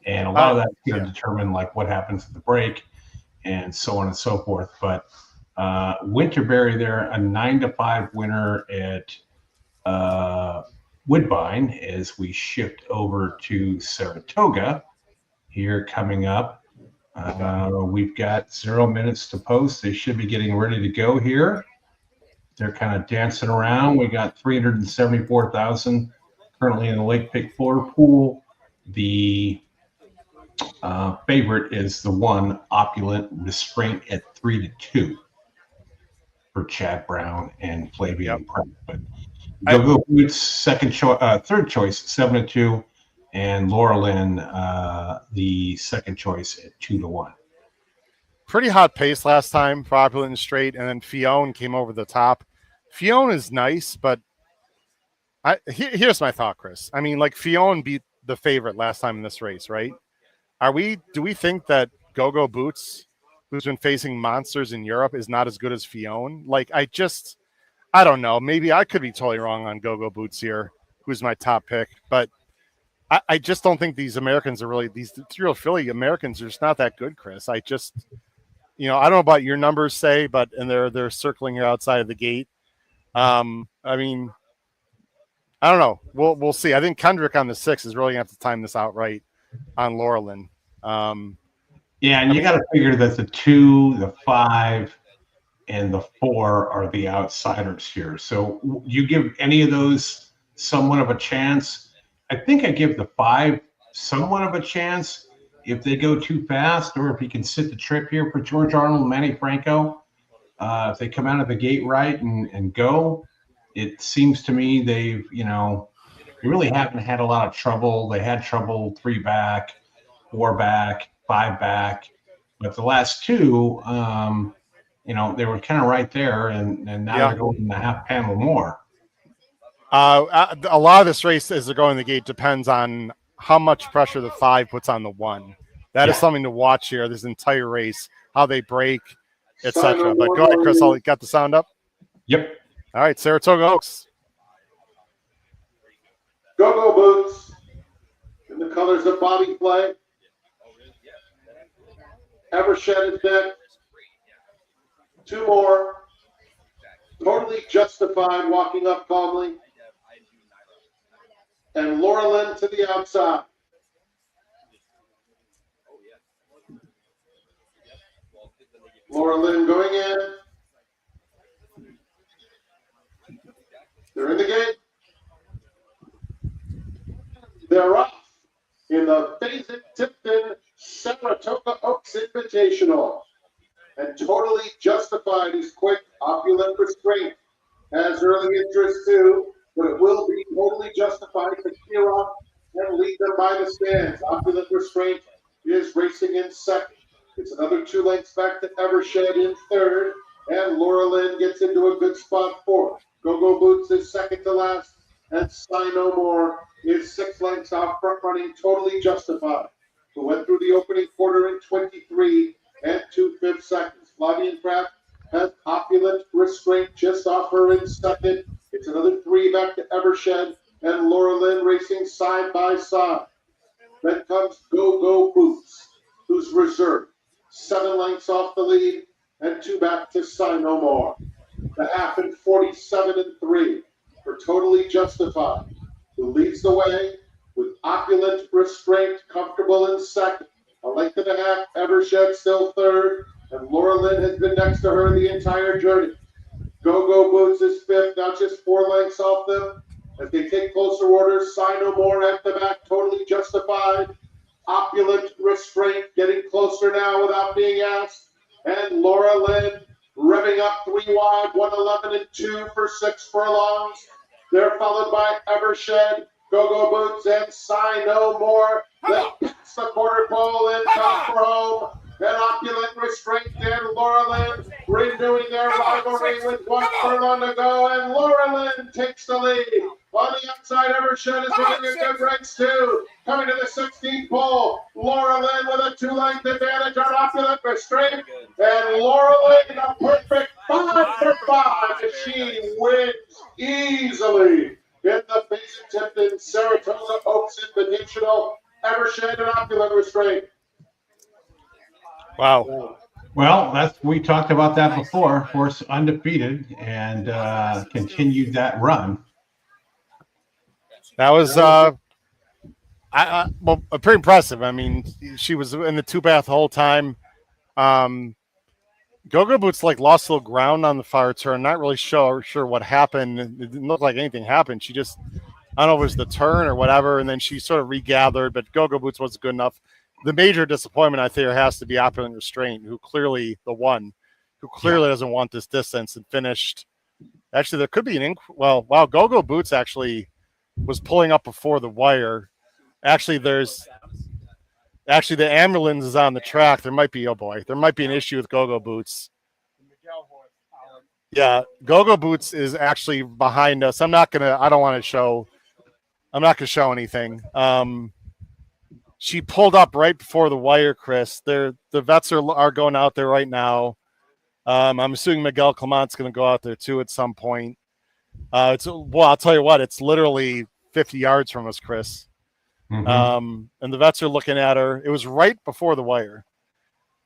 And a lot of that's going to determine like what happens at the break and so on and so forth. But Winterberry there, a 9-5 winner at Woodbine as we shift over to Saratoga here coming up. We've got 0 minutes to post. They should be getting ready to go here. They're kind of dancing around. We got 374,000 currently in the Lake Pick floor pool. The favorite is the one Opulent Restraint at 3-2 for Chad Brown and Flavian Pratt. But Go Boots third choice 7-2, and Laura Lynn the second choice at 2-1. Pretty hot pace last time for Opulent and Straight, and then Fiona came over the top. Fiona is nice, but here's my thought, Chris. I mean, like Fiona beat the favorite last time in this race, right? Do we think that Go Boots, who's been facing monsters in Europe, is not as good as Fiona? Like, I don't know. Maybe I could be totally wrong on Go Boots here, who's my top pick, but I just don't think these Americans are really these real Philly Americans are just not that good, Chris. I don't know about your numbers, say, but and they're circling here outside of the gate. I mean, I don't know. We'll see. I think Kendrick on the 6 is really gonna have to time this out right on Laurelin. Yeah, and you got to figure that the 2, the 5, and the 4 are the outsiders here. So you give any of those somewhat of a chance. I think I give the 5 somewhat of a chance if they go too fast or if he can sit the trip here for George Arnold, Manny Franco. If they come out of the gate right and go, it seems to me they really haven't had a lot of trouble. They had trouble 3 back, 4 back, 5 back, but the last 2, they were kind of right there, and now they're going in the half panel more. A lot of this race as they're going the gate depends on how much pressure the 5 puts on the 1. That is something to watch here. This entire race, how they break, etc. But go ahead, Chris. Got the sound up? Yep. All right, Saratoga Oaks. Go Boots in the colors of Bobby Flay. Evershed is next. 2 more. Totally Justified walking up calmly. And Laura Lynn to the outside. Laura Lynn going in. They're in the gate. They're off in the Faison-Tipton Saratoga Oaks Invitational. And Totally Justified is quick. Opulent Restraint has early interest too, but it will be Totally Justified to clear off and lead them by the stands. Opulent Restraint is racing in second. It's another 2 lengths back to Evershed in third, and Laura Lynn gets into a good spot fourth. Go Boots is second to last, and Sign No More is 6 lengths off front running Totally Justified, who went through the opening quarter in 23 and 2/5 seconds. Flavian Pratt has Opulent Restraint just off her in second. It's another 3 back to Evershed, and Laura Lynn racing side by side. Then comes Go Boots, who's reserved. 7 lengths off the lead, and 2 back to Sign No More. The half in 47 and 3 for Totally Justified, who leads the way with Opulent Restraint comfortable in second. A length and a half, Evershed still third, and Laura Lynn has been next to her the entire journey. Go Boots is fifth, now just 4 lengths off them. As they take closer orders, Sign No More at the back, Totally Justified. Opulent Restraint getting closer now without being asked. And Laura Lynn revving up 3 wide, 1:11 and 2 for 6 furlongs. They're followed by Evershed, Go Boots, and Sign No More. They pass the quarter pole and come for home. And Opulent Restraint and Laura Lynn renewing their rivalry with 1 furlong to go. And Laura Lynn takes the lead On the outside, Evershed is looking a good race too. Coming to the 16th pole, Laura Lynn with a 2-length advantage on Opulent Restraint. And Laura Lynn, a perfect 5 for 5 as she wins easily in the Basin-Tipton Saratoga Oaks Invitational. Evershed and Opulent Restraint. Wow. Well, we talked about that before. Horse undefeated and continued that run. That was pretty impressive. I mean, she was in the 2-path the whole time. Go-Go Boots lost a little ground on the fire turn. Not really sure what happened. It didn't look like anything happened. She just, I don't know if it was the turn or whatever, and then she sort of regathered, but Go-Go Boots wasn't good enough. The major disappointment, I think, has to be Opulent Restraint, who clearly doesn't want this distance and finished. Actually, there could be Go-Go Boots actually was pulling up before the wire. Actually, the ambulance is on the track. There might be an issue with Go-Go Boots. Yeah, Go-Go Boots is actually behind us. I'm not gonna show anything. She pulled up right before the wire, Chris. The vets are going out there right now. I'm assuming Miguel Clement's going to go out there too at some point. I'll tell you what, it's literally 50 yards from us, Chris. Mm-hmm. And the vets are looking at her. It was right before the wire.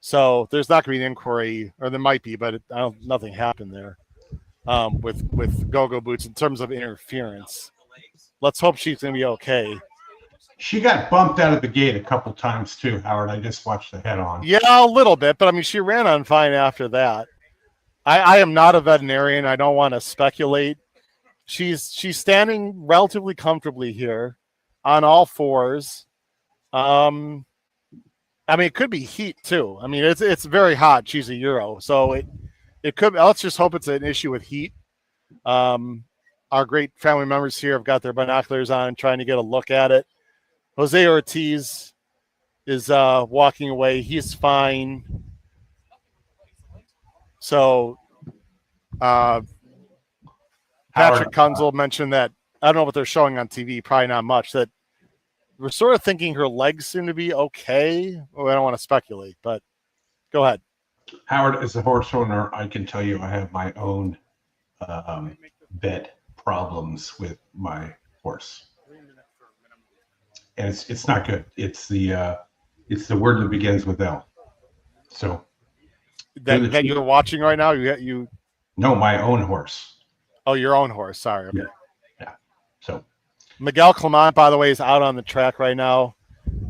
So there's not going to be an inquiry, or there might be, but nothing happened there with Go-Go Boots in terms of interference. Let's hope she's going to be okay. She got bumped out of the gate a couple times too, Howard. I just watched the head-on. Yeah, a little bit, but I mean, she ran on fine after that. I am not a veterinarian. I don't want to speculate. She's standing relatively comfortably here on all fours. I mean, it could be heat too. I mean, it's very hot. She's a Euro, so it could. Let's just hope it's an issue with heat. Our great family members here have got their binoculars on, trying to get a look at it. Jose Ortiz is walking away. He's fine. So Patrick Kunzel mentioned that, I don't know what they're showing on TV, probably not much, that we're sort of thinking her legs seem to be okay. Well, I don't want to speculate, but go ahead. Howard, as a horse owner, I can tell you I have my own vet problems with my horse. And it's not good. It's the word that begins with L. So that you're watching right now. You No, my own horse. Oh, your own horse. Sorry. Okay. Yeah. So Miguel Clement, by the way, is out on the track right now.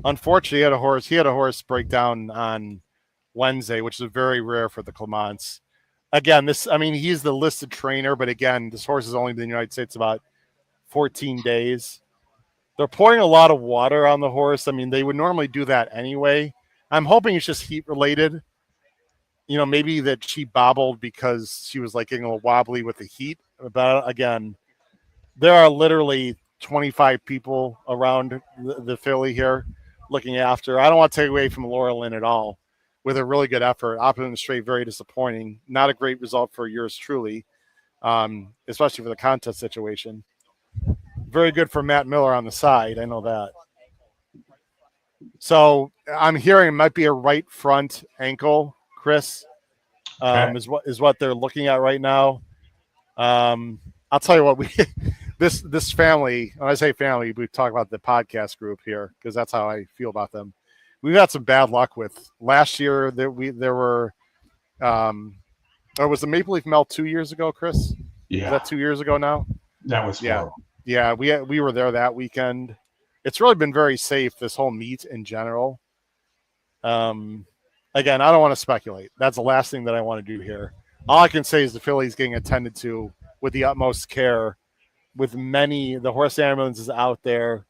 Unfortunately, he had a horse break down on Wednesday, which is very rare for the Clements. Again, he's the listed trainer, but again, this horse has only been in the United States about 14 days. They're pouring a lot of water on the horse. I mean, they would normally do that anyway. I'm hoping it's just heat related. Maybe that she bobbled because she was getting a little wobbly with the heat. But again, there are literally 25 people around the filly here looking after her. I don't want to take away from Laura Lynn at all with a really good effort. Opulent Straight, very disappointing. Not a great result for yours truly, especially for the contest situation. Very good for Matt Miller on the side. I know that. So I'm hearing it might be a right front ankle, Chris, is what they're looking at right now. I'll tell you what, this family, when I say family, we talk about the podcast group here because that's how I feel about them. We've had some bad luck with last year. There were, was the Maple Leaf Melt 2 years ago, Chris? Yeah. Was that 2 years ago now? That was horrible. Yeah, we were there that weekend. It's really been very safe, this whole meet in general. Again, I don't want to speculate. That's the last thing that I want to do here. All I can say is the filly's getting attended to with the utmost care, with the horse ambulance is out there.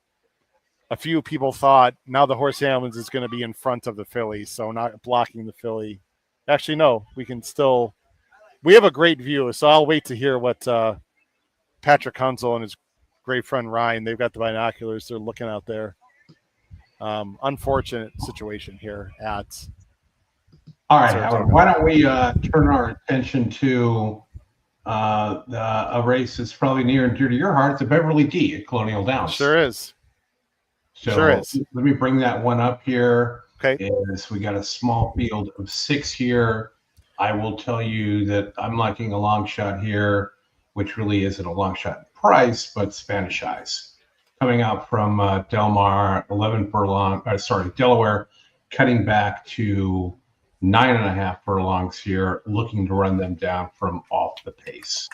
A few people thought now the horse ambulance is going to be in front of the filly, so not blocking the filly. Actually, no, we have a great view, so I'll wait to hear what Patrick Kunzel and his great friend Rian, they've got the binoculars. They're looking out there. Unfortunate situation here at. All right, Howard, why don't we turn our attention to a race that's probably near and dear to your heart, the Beverly D at Colonial Downs. Sure is. So Sure is. let me bring that one up here. Okay. We got a small field of 6 here. I will tell you that I'm liking a long shot here, which really isn't a long shot in price, but Spanish Eyes. Coming out from Delmar, 11 furlong, Delaware, cutting back to 9.5 furlongs here, looking to run them down from off the pace.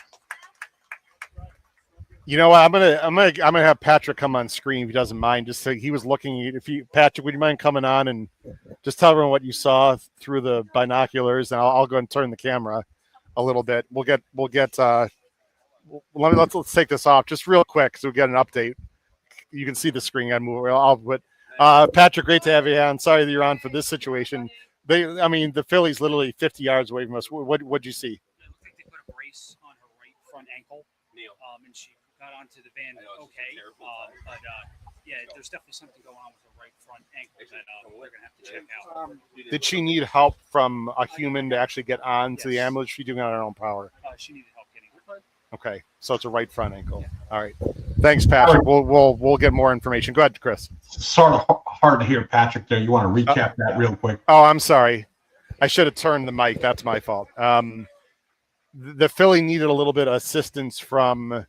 You know what? I'm gonna have Patrick come on screen if he doesn't mind. Just so he was looking. Patrick, would you mind coming on and just tell everyone what you saw through the binoculars, and I'll go and turn the camera a little bit. Let's take this off just real quick so we get an update. You can see the screen. Patrick, great to have you on. Sorry that you're on for this situation. The filly's literally 50 yards away from us. What'd you see? It looked like they put a brace on her right front ankle, and she got onto the van okay. There's definitely something going on with her right front ankle that we're gonna have to check out. Did she need help from a human to actually get on to the ambulance? She doing it on her own power? She needed help getting her. Okay, so it's a right front ankle. All right, thanks, Patrick. We'll get more information. Go ahead, Chris. Sort of hard to hear Patrick there. You want to recap that real quick? Oh, I'm sorry. I should have turned the mic. That's my fault. The filly needed a little bit of assistance from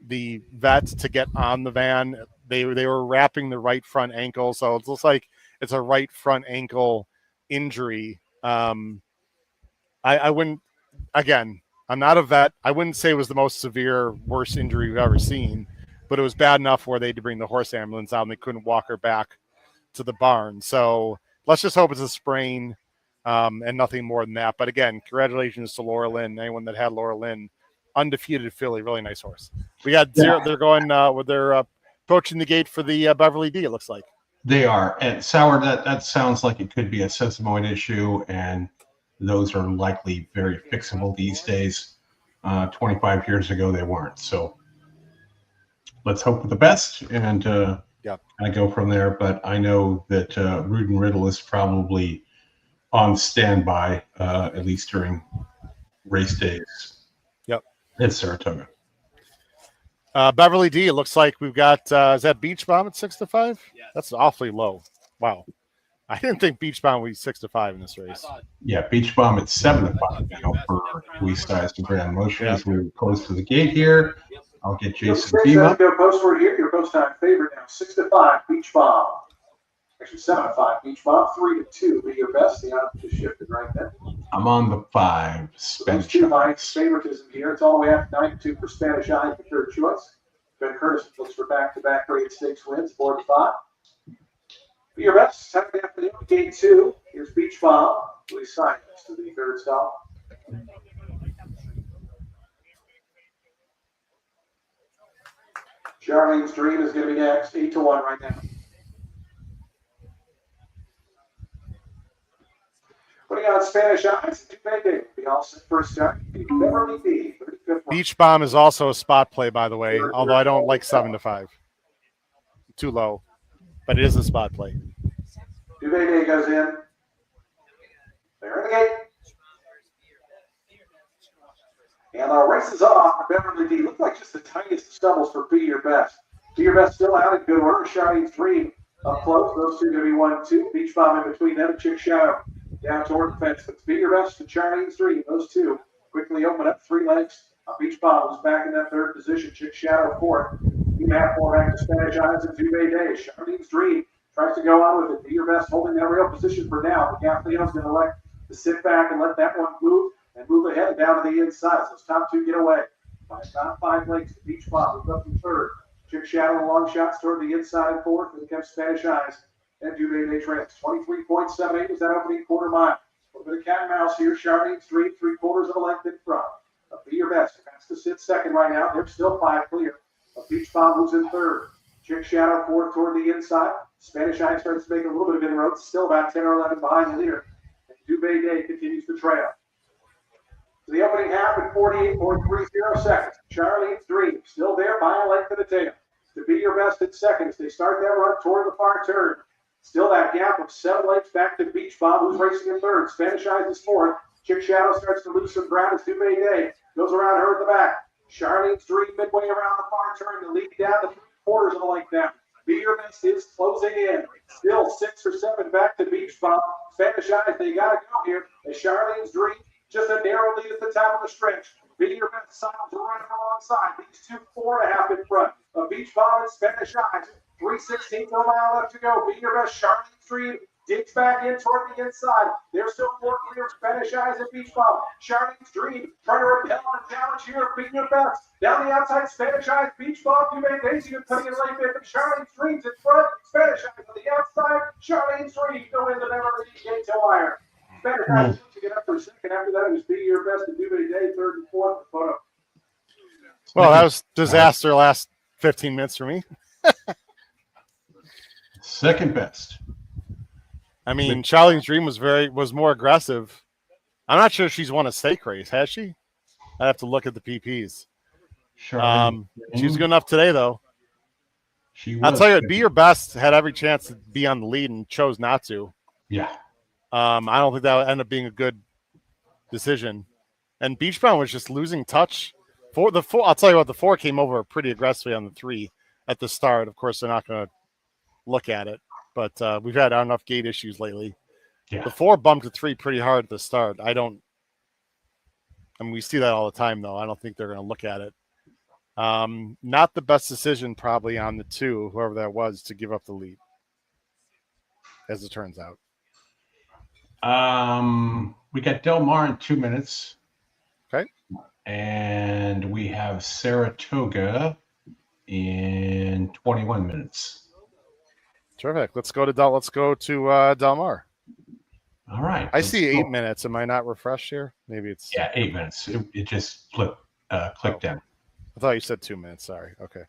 the vets to get on the van. They were wrapping the right front ankle, so it looks like it's a right front ankle injury. I wouldn't. Again, I'm not a vet. I wouldn't say it was the most severe, worst injury we've ever seen, but it was bad enough where they had to bring the horse ambulance out and they couldn't walk her back to the barn. So let's just hope it's a sprain and nothing more than that. But again, congratulations to Laura Lynn. Anyone that had Laura Lynn, undefeated filly, really nice horse. We got zero. They're going they're approaching the gate for the Beverly D. It looks like they are. And Sauer, that sounds like it could be a sesamoid issue, and those are likely very fixable these days. 25 years ago, they weren't. So let's hope for the best and kind of go from there. But I know that Rood and Riddle is probably on standby, at least during race days. Yep. At Saratoga. Beverly D, it looks like we've got, is that Beach Bomb at 6-5? Yeah. That's awfully low. Wow. I didn't think Beach Bomb would be 6-5 in this race. Yeah, Beach Bomb at 7-5 now for Louise Size and Grand Motion as we close to the gate here. I'll get Jason Beam up. Go post word here. Your post time favorite now. 6-5 Beach Bomb. Actually 7-5 Beach Bomb. 3-2. Be your best. The odds just shifted right there. I'm on the 5. Those 2 Heights favoritism here. It's all the way up to 9-2 for Spanish Eye, the third choice. Ben Curtis looks for back-to-back grade 6 wins. 4-5. Be your best. Time to afternoon. Gate 2. Here's Beach Bomb. Louise Simons to the third stop. Charlene's Dream is going to be next. 8-1 right now. Putting on Spanish Eyes, Tuesday, be all set for a start. Beverly D, 35th. Beach Bomb is also a spot play, by the way, although I don't like 7-5. Too low, but it is a spot play. Day goes in. They're in the gate. And our race is off. Beverly D. Look like just the tiniest stumbles for Be Your Best. Be Your Best still out in good order. Charlene's Dream up close. Those two going to be 1-2. Beach Bomb in between them. Chick Shadow down toward the fence. But Be Your Best and Charlene's Dream. Those two quickly open up 3 legs. Beach Bomb was back in that third position. Chick Shadow fourth. Half more back to Spanish Eyes and Juve Day. Charlene's Dream tries to go on with it. Be Your Best holding that real position for now. But Gaffleo's going to elect to sit back and let that one move and move ahead down to the inside. So those top 2 get away. By about 5 lengths, Beach Bomb moves up in third. Chick Shadow and long shots toward the inside and fourth. And kept Spanish Eyes and Juve Day trends. 23.78 was that opening quarter mile. A little bit of cat and mouse here. Charlene's Dream, 3/4 of a length in front. Be Your Best has to sit second right now. They're still 5 clear. Beach Bomb moves in third. Chick Shadow fourth toward the inside. Spanish Eye starts to make a little bit of inroads. Still about 10 or 11 behind the leader. And Dubé Day continues to trail. To the opening half at 48.30 seconds. Charlene's Dream still there by a length of the tail. To Be Your Best at second as they start that run toward the far turn. Still that gap of 7 lengths back to Beach Bomb, who's racing in third. Spanish Eyes is fourth. Chick Shadow starts to lose some ground as Dubé Day Goes around her in the back. Charlene's Dream midway around the far turn. The lead down to 3/4 of the length now. Be Your Best is closing in. Still 6 or 7 back to Beach Bum. Spanish Eyes, they got to go here. As Charlene's Dream, just a narrow lead at the top of the stretch. Be Your Best Silence running alongside. These 2, 4.5 in front of Beach Bum and Spanish Eyes. 3/16 a mile left to go. Be Your Best, Charlene's Dream. Digs back in toward the inside. There's still 4 clear. Spanish Eyes and Beach Bum. Charlene's Dream trying to repel and challenge here. Be Your Best. Down the outside, Spanish Eyes, Beach Bum. You may Daisy coming in late bit. Charlene's Dream's in front. Spanish Eyes on the outside. Charlene's Dream go in the Beverly D gate to wire. Spanish Eyes to get up for a second. After that, it was Be Your Best and Do Many Day, 3rd and 4th. Photo. Well, that was disaster last 15 minutes for me. Second best. I mean, Charlene's Dream was more aggressive. I'm not sure she's won a stake race, has she? I have to look at the PPs. Sure. She was good enough today, though. I'll Was. tell you, what, Be Your Best had every chance to be on the lead and chose not to. Yeah. I don't think that would end up being a good decision. And Beach Bum was just losing touch. For the 4, I'll tell you what, the 4 came over pretty aggressively on the 3 at the start. Of course, they're not going to look at it, but we've had enough gate issues lately. Yeah. The 4 bumped to 3 pretty hard at the start. I mean, we see that all the time, though. I don't think they're going to look at it. Not the best decision probably on the 2, whoever that was, to give up the lead, as it turns out. We got Delmar in 2 minutes. Okay. And we have Saratoga in 21 minutes. Terrific. Let's go to Delmar. All right. I see 8 minutes. Am I not refreshed here? Maybe it's 8 minutes. It just clicked in. I thought you said 2 minutes. Sorry. Okay.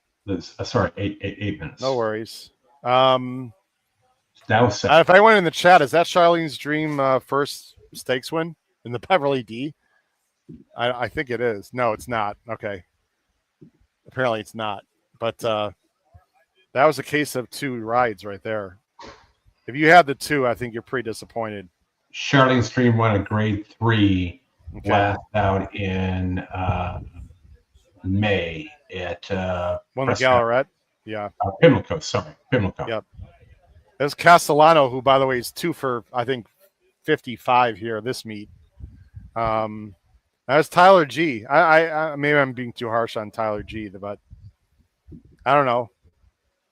Sorry, 8 minutes. No worries. That was if I went in the chat, is that Charlene's Dream first stakes win in the Beverly D? I think it is. No, it's not. Okay. Apparently it's not. But that was a case of 2 rides right there. If you had the 2, I think you're pretty disappointed. Charlene's Dream won a grade 3 last out in May at won the Galleret. Yeah. Pimlico, sorry. Pimlico. Yep. There's Castellano, who, by the way, is 2 for, I think, 55 here this meet. That's Tyler G. I maybe I'm being too harsh on Tyler G, but I don't know.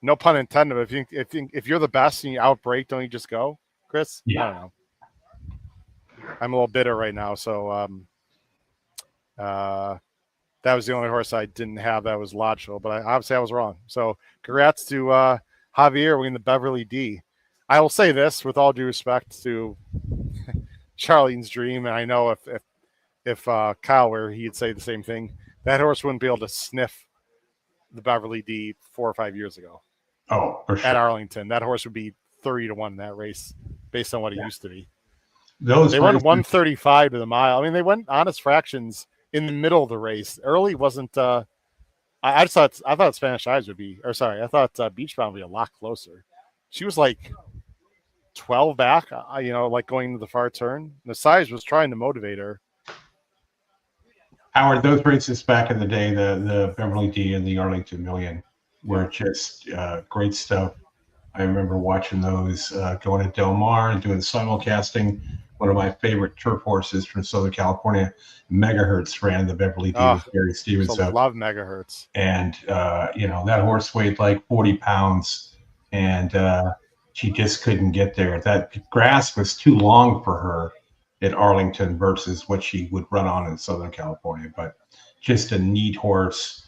No pun intended. But if you're the best and you outbreak, don't you just go, Chris? Yeah. I don't know. I'm a little bitter right now, so that was the only horse I didn't have that was logical, but obviously I was wrong. So congrats to Javier winning the Beverly D. I will say this with all due respect to Charlene's Dream, and I know if Kyle were, he'd say the same thing. That horse wouldn't be able to sniff the Beverly D 4 or 5 years ago. Oh, for sure. At Arlington, that horse would be 30-1 in that race, based on what he used to be. They went 135 to the mile. I mean, they went honest fractions in the middle of the race. Early wasn't. I thought Spanish Eyes would be, or sorry, I thought Beach Bum would be a lot closer. She was like 12 back, like going to the far turn. The size was trying to motivate her. Howard, those races back in the day, the Beverly D and the Arlington Million were just great stuff. I remember watching those, going to Del Mar and doing simulcasting. One of my favorite turf horses from Southern California, Megahertz, ran the Beverly D with Gary Stevens. I love Megahertz. And, that horse weighed like 40 pounds, and she just couldn't get there. That grass was too long for her at Arlington versus what she would run on in Southern California. But just a neat horse.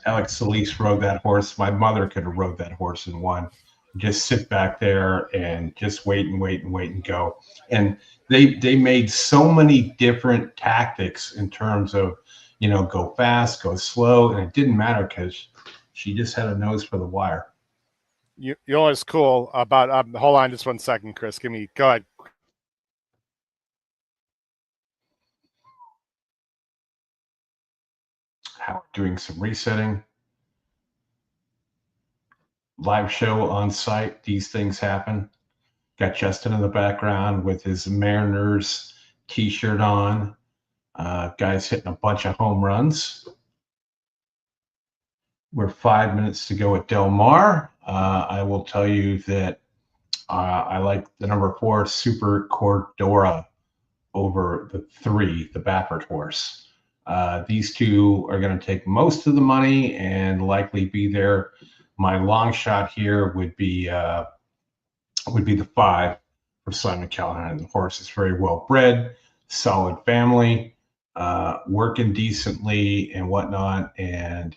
Alex Solis rode that horse. My mother could have rode that horse and won. Just sit back there and just wait and go. And they made so many different tactics in terms of, go fast, go slow, and it didn't matter because she just had a nose for the wire. You know what's cool about hold on just 1 second, Chris. Go ahead. Howard doing some resetting. Live show on site. These things happen. Got Justin in the background with his Mariners t-shirt on. Guys hitting a bunch of home runs. We're 5 minutes to go at Del Mar. I will tell you that I like the number 4 Super Cordora over the 3, the Baffert horse. These two are going to take most of the money and likely be there. My long shot here would be the 5 for Simon Callahan. The horse is very well bred, solid family, working decently and whatnot. And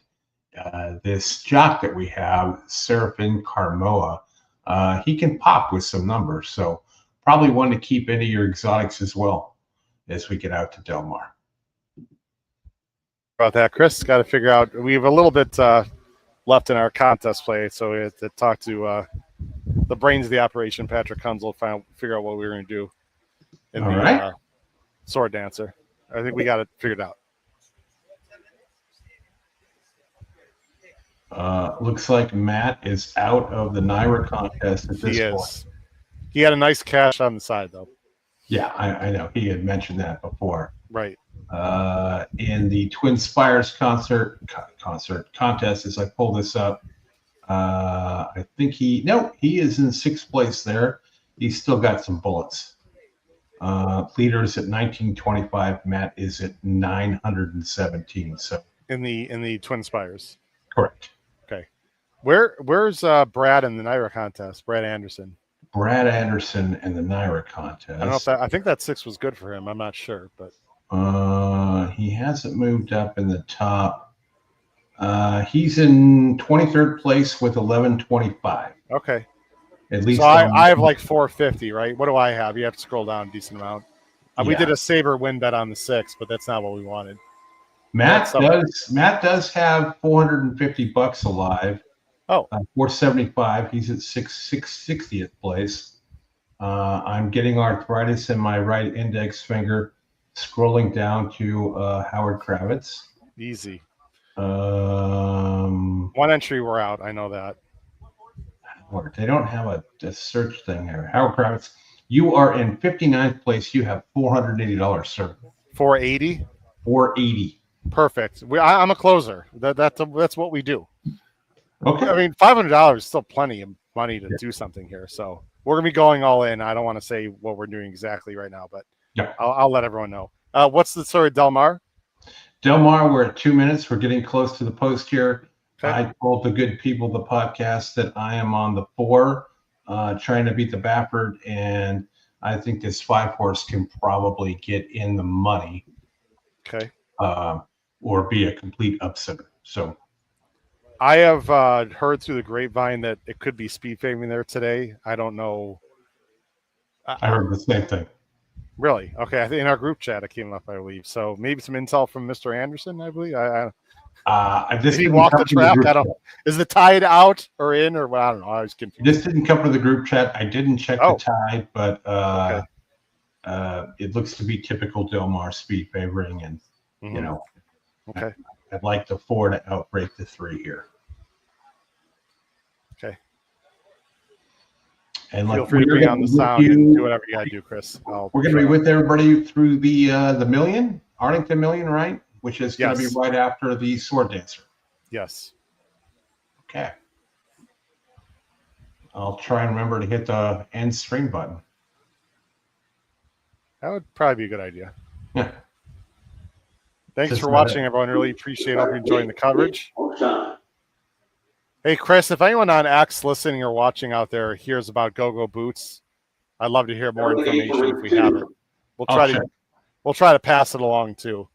this jock that we have, Serafin Carmoa, he can pop with some numbers. So probably one to keep into your exotics as well as we get out to Del Mar. About that, Chris, got to figure out. We have a little bit left in our contest play, so we have to talk to the brains of the operation, Patrick Kunzel, figure out what we were going to do in the sword dancer. I think we got it figured out. Looks like Matt is out of the NYRA contest at this point. He had a nice cash on the side, though. Yeah, I know. He had mentioned that before. Right. In the Twin Spires contest, as I pull this up, I think he is in 6th place there. He's still got some bullets. Leaders at 1925. Matt is at 917. So in the Twin Spires. Correct. Okay. Where's Brad in the NYRA contest? Brad Anderson. Brad Anderson in the NYRA contest. I don't know if I think that 6 was good for him. I'm not sure, but he hasn't moved up in the top. He's in 23rd place with 1125. Okay. At least so I have like 450, right? What do I have? You have to scroll down a decent amount. We did a Sabre win bet on the 6, but that's not what we wanted. Matt does have $450 alive. Oh, 475. He's at 660th place. I'm getting arthritis in my right index finger. Scrolling down to Howard Kravitz. Easy. One entry, we're out. I know that. They don't have a search thing there. Howard Kravitz, you are in 59th place. You have $480, sir. 480. 480. Perfect. I'm a closer. That's what we do. Okay. I mean, $500 is still plenty of money to do something here. So we're gonna be going all in. I don't want to say what we're doing exactly right now, but yeah, I'll let everyone know. What's the story, Del Mar? Del Mar, we're at 2 minutes. We're getting close to the post here. Okay. I told the good people of the podcast that I am on the 4, trying to beat the Baffert, and I think this 5 horse can probably get in the money. Okay. Or be a complete upsetter. So I have heard through the grapevine that it could be speed favoring there today. I don't know. I heard the same thing. Really? Okay. I think in our group chat it came up, I believe. So maybe some intel from Mr. Anderson, I believe. Did he walk the trap? Is the tide out or in or I don't know. I was confused. This didn't come from the group chat. I didn't check the tide, but it looks to be typical Del Mar speed favoring, and you know, okay. I'd like the 4 to outbreak the 3 here. Okay. And feel free to be on the sound and do whatever you gotta do, Chris. We're going to be with everybody through the million, Arlington Million, right? Which is going to be right after the sword dancer. Yes. Okay. I'll try and remember to hit the end stream button. That would probably be a good idea. Yeah. Thanks for watching, everyone. Really appreciate it. Hope you're enjoying the coverage. Hey, Chris, if anyone on X listening or watching out there hears about Go-Go Boots, I'd love to hear more information if we have it. We'll try to pass it along too.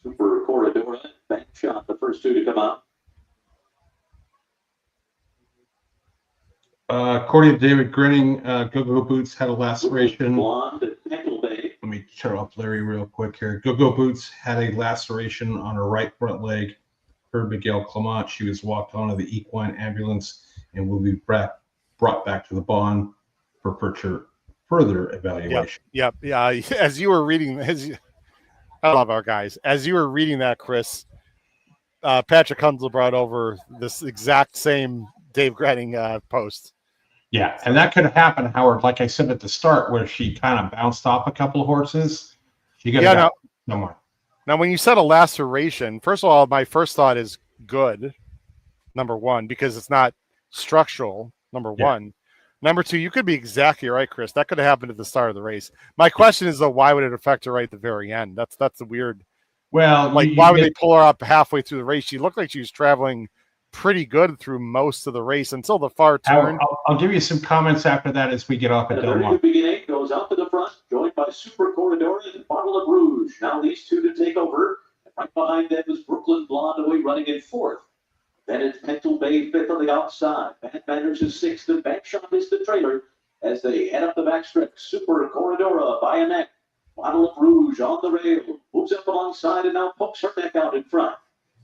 Super Corridor, bank shot, the first 2 to come out. According to David Grinning, Go-Go Boots had a laceration. Blonde, Ankle Bay. Let me shut off Larry real quick here. Go-Go Boots had a laceration on her right front leg. Per Miguel Clement, she was walked onto the equine ambulance and will be brought back to the barn for further evaluation. Yep. Yeah. As you were reading, I love our guys. As you were reading that, Chris, Patrick Kunzel brought over this exact same Dave Gretting post. Yeah, and that could have happened, Howard, like I said at the start, where she kind of bounced off a couple of horses. She could have got somewhere. Now, when you said a laceration, first of all, my first thought is good, number one, because it's not structural, number one. Number two, you could be exactly right, Chris. That could have happened at the start of the race. My question is, though, why would it affect her right at the very end? That's the weird. Well, like, why would they pull her up halfway through the race? She looked like she was traveling pretty good through most of the race until the far turn. I'll give you some comments after that as we get off at Delmar. The beginning goes out to the front, joined by Super Corridor and Bottle of Rouge. Now these two to take over. Right behind them is Brooklyn Blonde away running in fourth. Then it's Pentel Bay fifth on the outside. Bad Manners is sixth, and Backshot is the trailer as they head up the backstretch. Super Corridora by a neck. Bottle of Rouge on the rail. Moves up alongside and now pokes her neck out in front.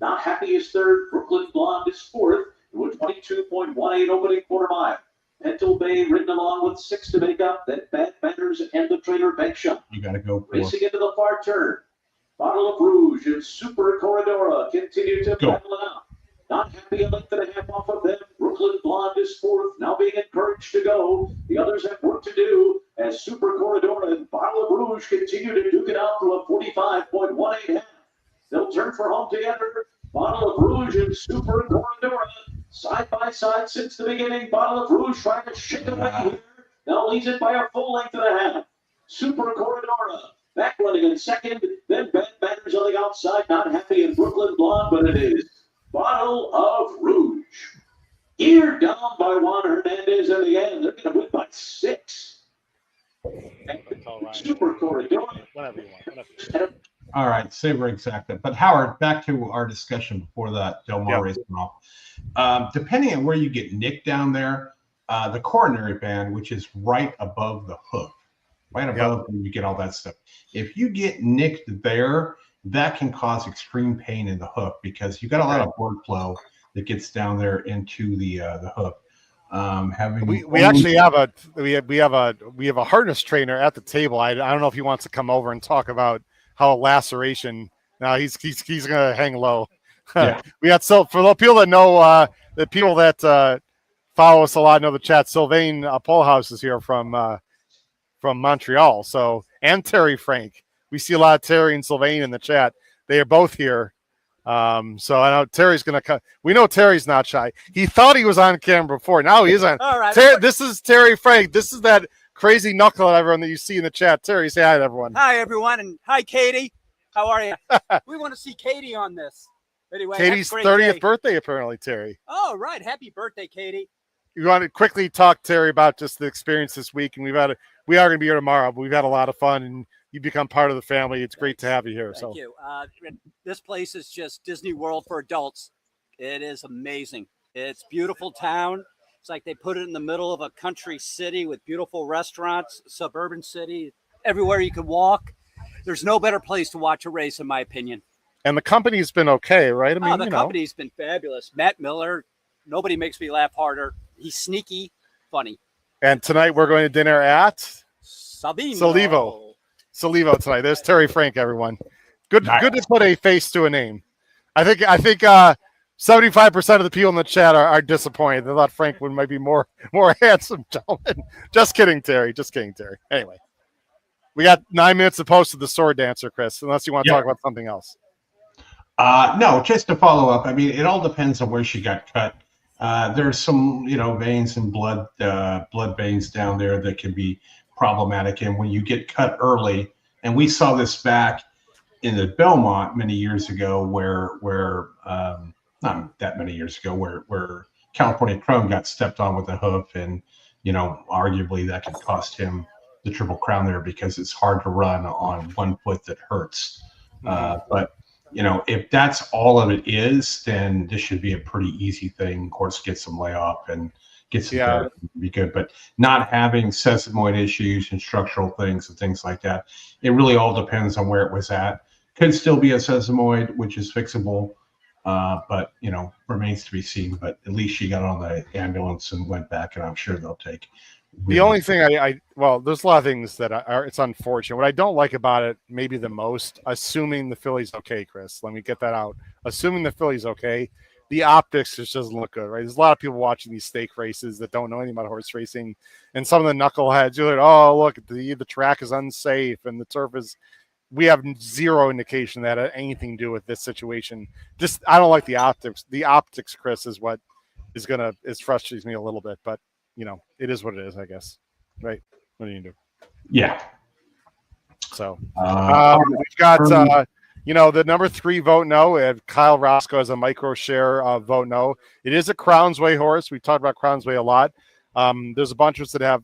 Not Happy is third. Brooklyn Blonde is fourth with 22.18 opening quarter mile. Pentel Bay ridden along with six to make up. Then Bad Manners and the trailer Backshot. You got to go. Racing into the far turn. Bottle of Rouge and Super Corridora continue to battle it out. Not Happy a length and a half off of them. Brooklyn Blonde is fourth, now being encouraged to go. The others have work to do as Super Corridora and Bottle of Rouge continue to duke it out through a 45.18 half. They'll turn for home together. Bottle of Rouge and Super Corridora side by side since the beginning. Bottle of Rouge trying to shake away here. Now leads it by a full length and a half. Super Corridora back running in second. Then Bad Manners on the outside. Not Happy in Brooklyn Blonde, but it is Bottle of Rouge. Eared down by Juan Hernandez in the end. They're going to win by 6. Super Corridora. Whatever you want. All right, Saber exactly. But Howard, back to our discussion before that Delmar race went off. Depending on where you get nicked down there, the coronary band, which is right above the hoof, right above where you get all that stuff. If you get nicked there, that can cause extreme pain in the hoof because you got a lot of blood flow that gets down there into the hoof. We actually have a harness trainer at the table. I don't know if he wants to come over and talk about how a laceration. Now he's gonna hang low. We got for the people that know the people that follow us a lot know the chat. Sylvain Polhouse is here from Montreal. So and Terry Frank. We see a lot of Terry and Sylvain in the chat. They are both here. So I know Terry's going to come. We know Terry's not shy. He thought he was on camera before. Now he is on. All right. This is Terry Frank. This is that crazy knucklehead everyone that you see in the chat. Terry, say hi to everyone. Hi, everyone. And hi, Katie. How are you? We want to see Katie on this. Anyway, Katie's 30th birthday, apparently, Terry. Oh, right. Happy birthday, Katie. You want to quickly talk, Terry, about just the experience this week. And we are going to be here tomorrow, but we've had a lot of fun. And you become part of the family. It's great to have you here. Thank you. This place is just Disney World for adults. It is amazing. It's a beautiful town. It's like they put it in the middle of a country city with beautiful restaurants, suburban city, everywhere you can walk. There's no better place to watch a race, in my opinion. And the company's been okay, right? I mean, the company's been fabulous. Matt Miller, nobody makes me laugh harder. He's sneaky, funny. And tonight we're going to dinner at Salivo tonight. There's Terry Frank, everyone. Good to put a face to a name. I think 75% of the people in the chat are disappointed. They thought Frank might be more handsome gentleman. Just kidding, Terry. Anyway, we got 9 minutes to post to the sword dancer, Chris, unless you want to talk about something else. No, just to follow up. I mean, it all depends on where she got cut. There's some, veins and blood veins down there that can be problematic. And when you get cut early, and we saw this back in the Belmont many years ago, where not that many years ago, where California Chrome got stepped on with a hoof, and arguably that could cost him the Triple Crown there because it's hard to run on one foot that hurts. But if that's all of it is, then this should be a pretty easy thing. Of course, get some layoff and get some therapy would be good. But not having sesamoid issues and structural things and things like that, it really all depends on where it was at. Could still be a sesamoid, which is fixable, but remains to be seen. But at least she got on the ambulance and went back, and I'm sure they'll take. The only thing there's a lot of things that it's unfortunate. What I don't like about it, maybe the most, assuming the filly's okay, Chris, let me get that out. Assuming the filly's okay, the optics just doesn't look good, right? There's a lot of people watching these stake races that don't know anything about horse racing, and some of the knuckleheads, you're like, oh, look, the track is unsafe and the turf is. We have zero indication that had anything to do with this situation. Just I don't like the optics. The optics, Chris, is what is frustrates me a little bit, but it is what it is, I guess. Right? What do you do? Yeah. So we've got the number 3 vote no. We have Kyle Roscoe as a micro share vote no. It is a Crownsway horse. We talked about Crownsway a lot. There's a bunch of us that have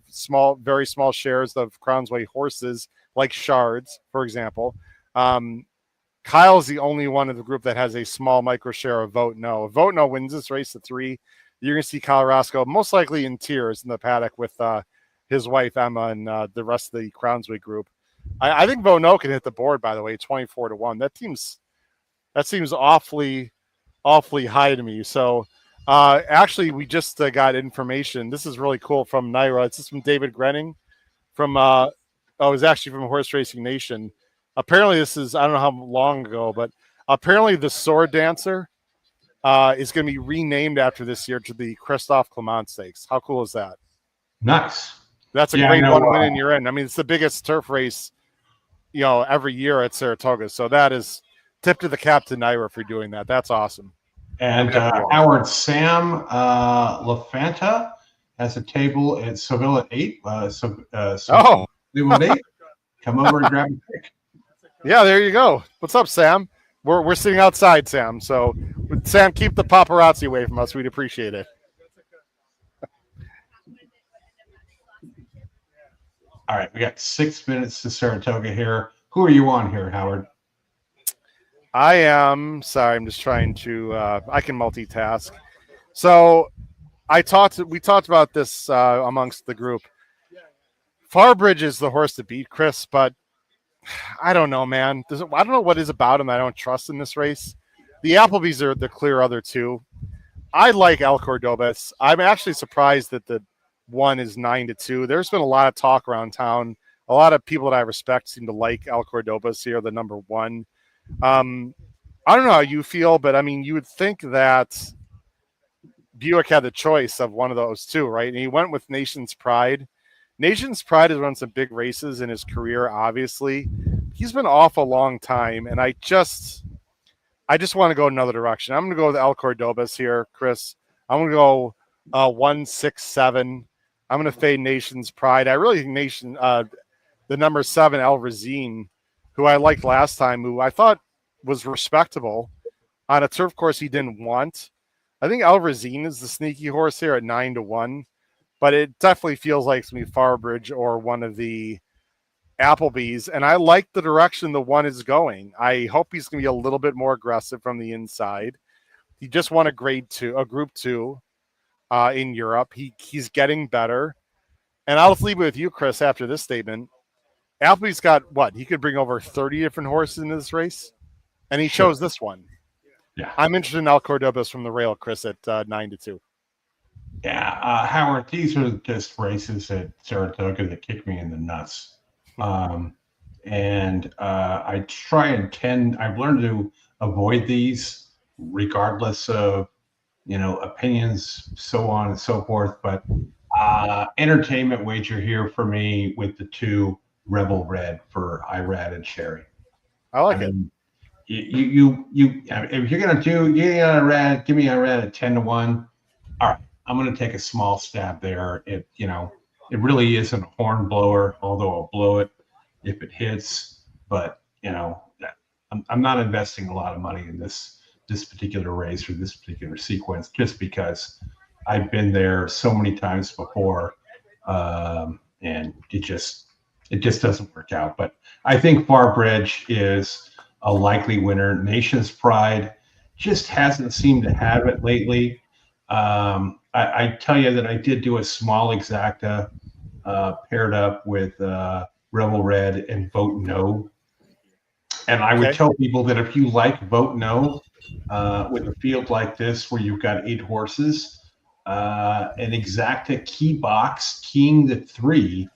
very small shares of Crownsway horses, like Shards, for example. Kyle's the only one in the group that has a small micro share of vote no. If vote no wins this race at 3, you're going to see Kyle Roscoe most likely in tears in the paddock with his wife Emma and the rest of the Crownsway group. I think vote no can hit the board, by the way, 24-1. That seems awfully high to me. So actually, we just got information. This is really cool from NYRA. This is from David Grenning from it was actually from Horse Racing Nation. Apparently, this is, I don't know how long ago, but apparently the Sword Dancer is going to be renamed after this year to the Christophe Clement Stakes. How cool is that? Nice. That's a great one win and you're in. I mean, it's the biggest turf race, every year at Saratoga. So that is tip to the cap to NYRA for doing that. That's awesome. And Howard Sam LaFanta has a table at Seville at 8. Oh. At 8. Come over and grab a pick. Yeah, there you go. What's up, Sam? We're sitting outside, Sam. So, Sam, keep the paparazzi away from us. We'd appreciate it. All right, we got 6 minutes to Saratoga here. Who are you on here, Howard? I am. Sorry, I'm just trying to. I can multitask. So, we talked about this amongst the group. Farbridge is the horse to beat, Chris, but I don't know, man. I don't know what is about him I don't trust in this race. The Applebys are the clear other two. I like El Cordobas. I'm actually surprised that the 1 is 9-2. There's been a lot of talk around town. A lot of people that I respect seem to like El Cordobas here, the number 1. I don't know how you feel, but I mean, you would think that Buick had the choice of one of those two, right? And he went with Nation's Pride. Nation's Pride has run some big races in his career, obviously. He's been off a long time, and I just want to go another direction. I'm going to go with El Cordobas here, Chris. I'm going to go 1-6-7. I'm going to fade Nation's Pride. I really think the number 7, El Razine, who I liked last time, who I thought was respectable on a turf course he didn't want. I think El Razine is the sneaky horse here at 9-1. But it definitely feels like it's going to be Farbridge or one of the Applebys. And I like the direction the 1 is going. I hope he's going to be a little bit more aggressive from the inside. He just won a Group 2 in Europe. He's getting better. And I'll just leave it with you, Chris, after this statement. Appleby's got what? He could bring over 30 different horses into this race. And he chose this one. Yeah. I'm interested in El Cordobas from the rail, Chris, at 9-2. Yeah, Howard, these are just races at Saratoga that kick me in the nuts. And I try and I've learned to avoid these regardless of, opinions, so on and so forth. But entertainment wager here for me with the 2 Rebel Red for Irad and Sherry. I like it. You if you're going to give me Irad at 10-1. All right. I'm going to take a small stab there. It really isn't a horn blower, although I'll blow it if it hits. But I'm not investing a lot of money in this particular race or this particular sequence just because I've been there so many times before, and it just doesn't work out. But I think Farbridge is a likely winner. Nation's Pride just hasn't seemed to have it lately. I tell you that I did do a small exacta paired up with Rebel Red and Vote No. And I would tell people that if you like Vote No with a field like this where you've got 8 horses, an exacta key box keying the 3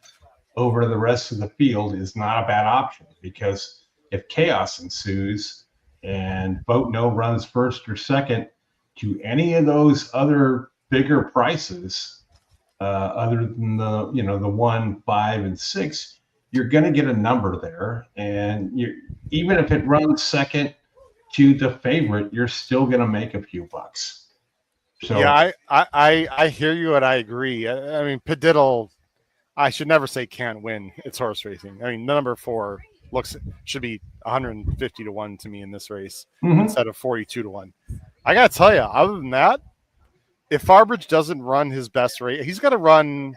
over the rest of the field is not a bad option, because if chaos ensues and Vote No runs first or second, to any of those other bigger prices, other than the, you know, the 1, 5, and 6, you're going to get a number there. And even if it runs second to the favorite, you're still going to make a few bucks. So yeah, I hear you and I agree. I mean, Padiddle, I should never say can't win. It's horse racing. I mean, the number 4 should be 150 to 1 to me in this race instead of 42 to 1. I got to tell you, other than that, if Farbridge doesn't run his best race, he's got to run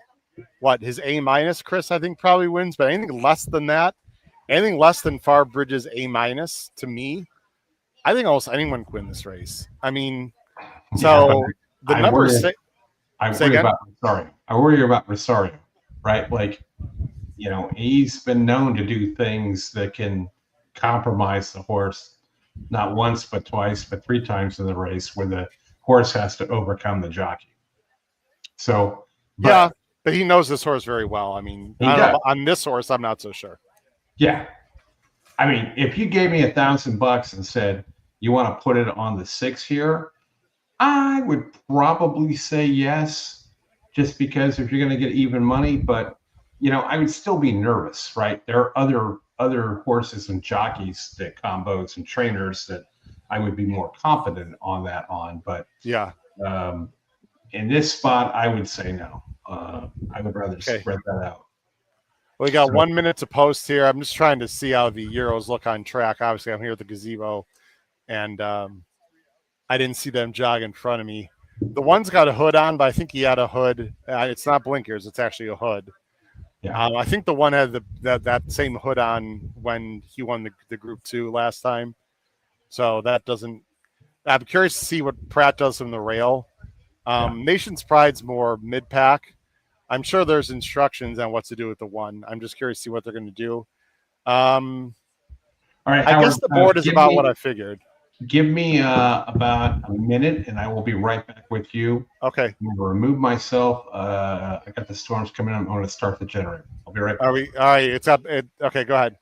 his A-, Chris, I think probably wins, but anything less than that, anything less than Farbridge's A- to me, I think almost anyone can win this race. I mean, so the numbers say, I worry about Rosario, right? Like, you know, he's been known to do things that can compromise the horse, not once, but twice, but 3 times in the race where the horse has to overcome the jockey. So, but he knows this horse very well. I mean, on this horse, I'm not so sure. Yeah. I mean, if you gave me $1,000 and said, you want to put it on the 6 here, I would probably say yes, just because if you're going to get even money, but you know, I would still be nervous, right? There are other horses and jockeys that combos and trainers that I would be more confident on that on, but yeah, in this spot, I would say no. I would rather spread that out. We got 1 minute to post here. I'm just trying to see how the Euros look on track. Obviously, I'm here at the gazebo, and I didn't see them jog in front of me. The one's got a hood on, but I think he had a hood. It's not blinkers; it's actually a hood. Yeah. I think the one had that same hood on when he won the Group 2 last time. So that doesn't. I'm curious to see what Pratt does from the rail. Nation's Pride's more mid-pack. I'm sure there's instructions on what to do with the one. I'm just curious to see what they're going to do. All right, I guess the board is about what I figured. Give me about a minute, and I will be right back with you. Okay. I'm going to remove myself. I got the storms coming in. I'm going to start the generator. I'll be right back. All right. It's up. Okay, go ahead.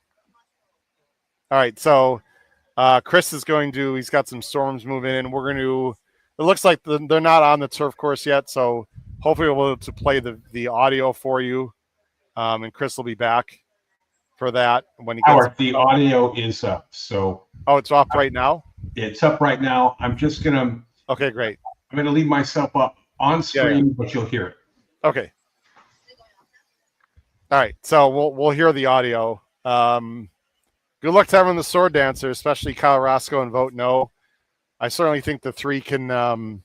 All right. So Chris is he's got some storms moving in. We're going to, it looks like they're not on the turf course yet. So hopefully we'll be able to play the audio for you. And Chris will be back for that when he gets the audio is up. So. Oh, it's off right now? It's up right now. I'm just going to. Okay, great. I'm going to leave myself up on screen, but you'll hear it. Okay. All right. So we'll hear the audio. Good luck to everyone in the Sword Dancer, especially Kyle Roscoe and Vote No. I certainly think the 3 can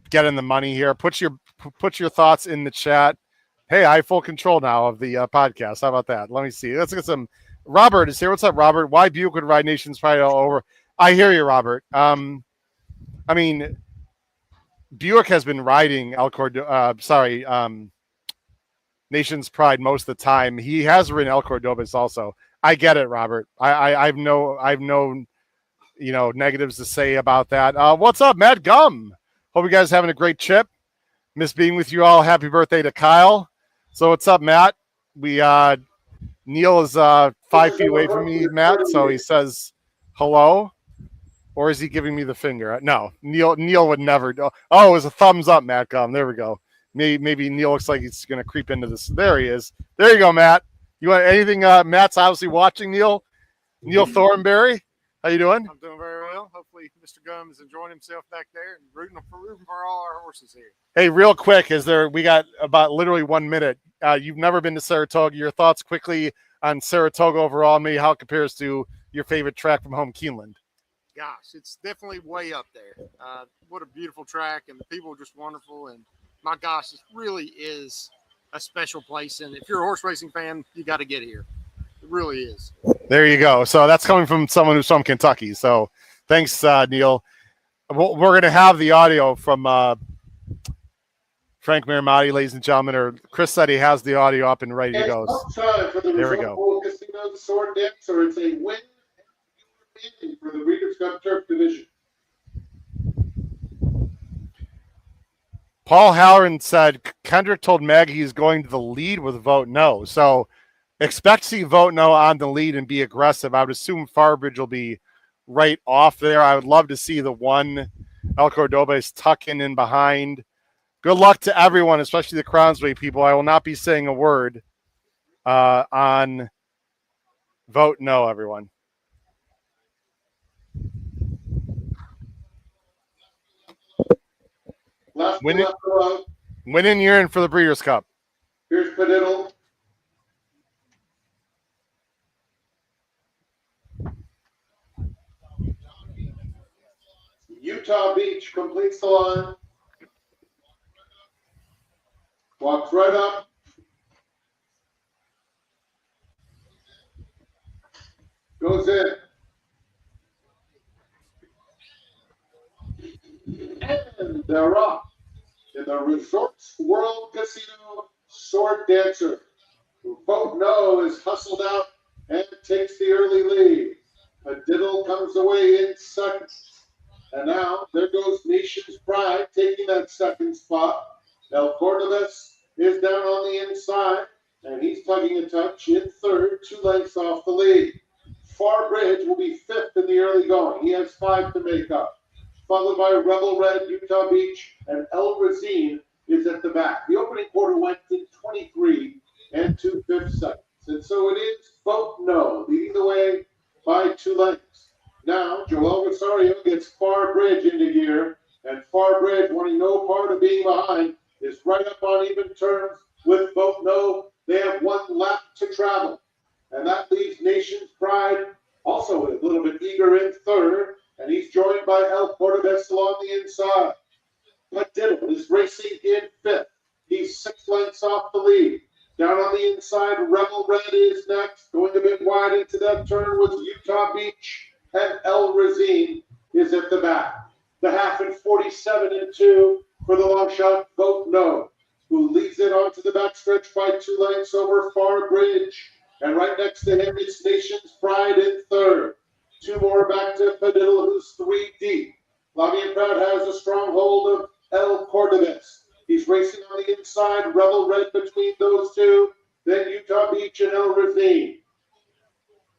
get in the money here. Put your thoughts in the chat. Hey, I have full control now of the podcast. How about that? Let me see. Let's get some. Robert is here. What's up, Robert? Why Buick would ride Nation's Pride all over? I hear you, Robert. I mean, Buick has been riding Nation's Pride most of the time. He has ridden El Cordobas also. I get it, Robert. I've no negatives to say about that. What's up, Matt Gum? Hope you guys are having a great trip. Miss being with you all. Happy birthday to Kyle. So what's up, Matt? Neil is 5 feet away from me, Matt. So he says hello. Or is he giving me the finger? No, Neil would never. Oh, it was a thumbs up, Matt Gum. There we go. Maybe Neil looks like he's going to creep into this. There he is. There you go, Matt. You want anything? Matt's obviously watching, Neil. Neil Thornberry. How you doing? I'm doing very well. Hopefully, Mr. Gum is enjoying himself back there and rooting for all our horses here. Hey, real quick, we got about literally 1 minute. You've never been to Saratoga. Your thoughts quickly on Saratoga overall, maybe how it compares to your favorite track from home, Keeneland. Gosh, it's definitely way up there. What a beautiful track, and the people are just wonderful. And my gosh, it really is a special place. And if you're a horse racing fan, you got to get here. It really is. There you go. So that's coming from someone who's from Kentucky. So thanks, Neil. We're going to have the audio from Frank Miramati, ladies and gentlemen. Or Chris said he has the audio up and ready to go. There we go. Casino Sword Dancer. It's a win for the Breeders' Cup Turf Division. Paul Halloran said Kendrick told Maggie he's going to the lead with Vote No. So expect to see Vote No on the lead and be aggressive. I would assume Farbridge will be right off there. I would love to see the 1 El Cordoba's tucking in behind. Good luck to everyone, especially the Crownsway people. I will not be saying a word on vote no, everyone. Winning you're in for the Breeders' Cup. Here's Padiddle. Utah Beach completes the line. Walks right up. Goes in. And they're off in the Resorts World Casino Sword Dancer. Vote no is hustled out and takes the early lead. A diddle comes away in second. And now there goes Nation's Pride taking that second spot. El Cordobas is down on the inside, and he's tugging a touch in third, 2 lengths off the lead. Far Bridge will be fifth in the early going. He has 5 to make up. Followed by Rebel Red, Utah Beach, and El Razine is at the back. The opening quarter went in 23 and 2/5 seconds. And so it is vote no, leading the way by 2 lengths. Now, Joel Rosario gets Far Bridge into gear, and Far Bridge, wanting no part of being behind, is right up on even terms with vote no. They have 1 lap to travel. And that leaves Nation's Pride also a little bit eager in third, and he's joined by El Cordobas along the inside. But Diddle is racing in fifth. He's 6 lengths off the lead. Down on the inside, Rebel Red is next. Going a bit wide into that turn was Utah Beach, and El Razine is at the back. The half in 47 and 2 for the long shot, vote no, who leads it onto the backstretch by 2 lengths over Far Bridge. And right next to him is Nation's Pride in third. 2 more back to Padiddle, who's 3 deep. Flavien Prat has a strong hold of El Cordobas. He's racing on the inside, Rebel Red between those two, then Utah Beach and El Razine.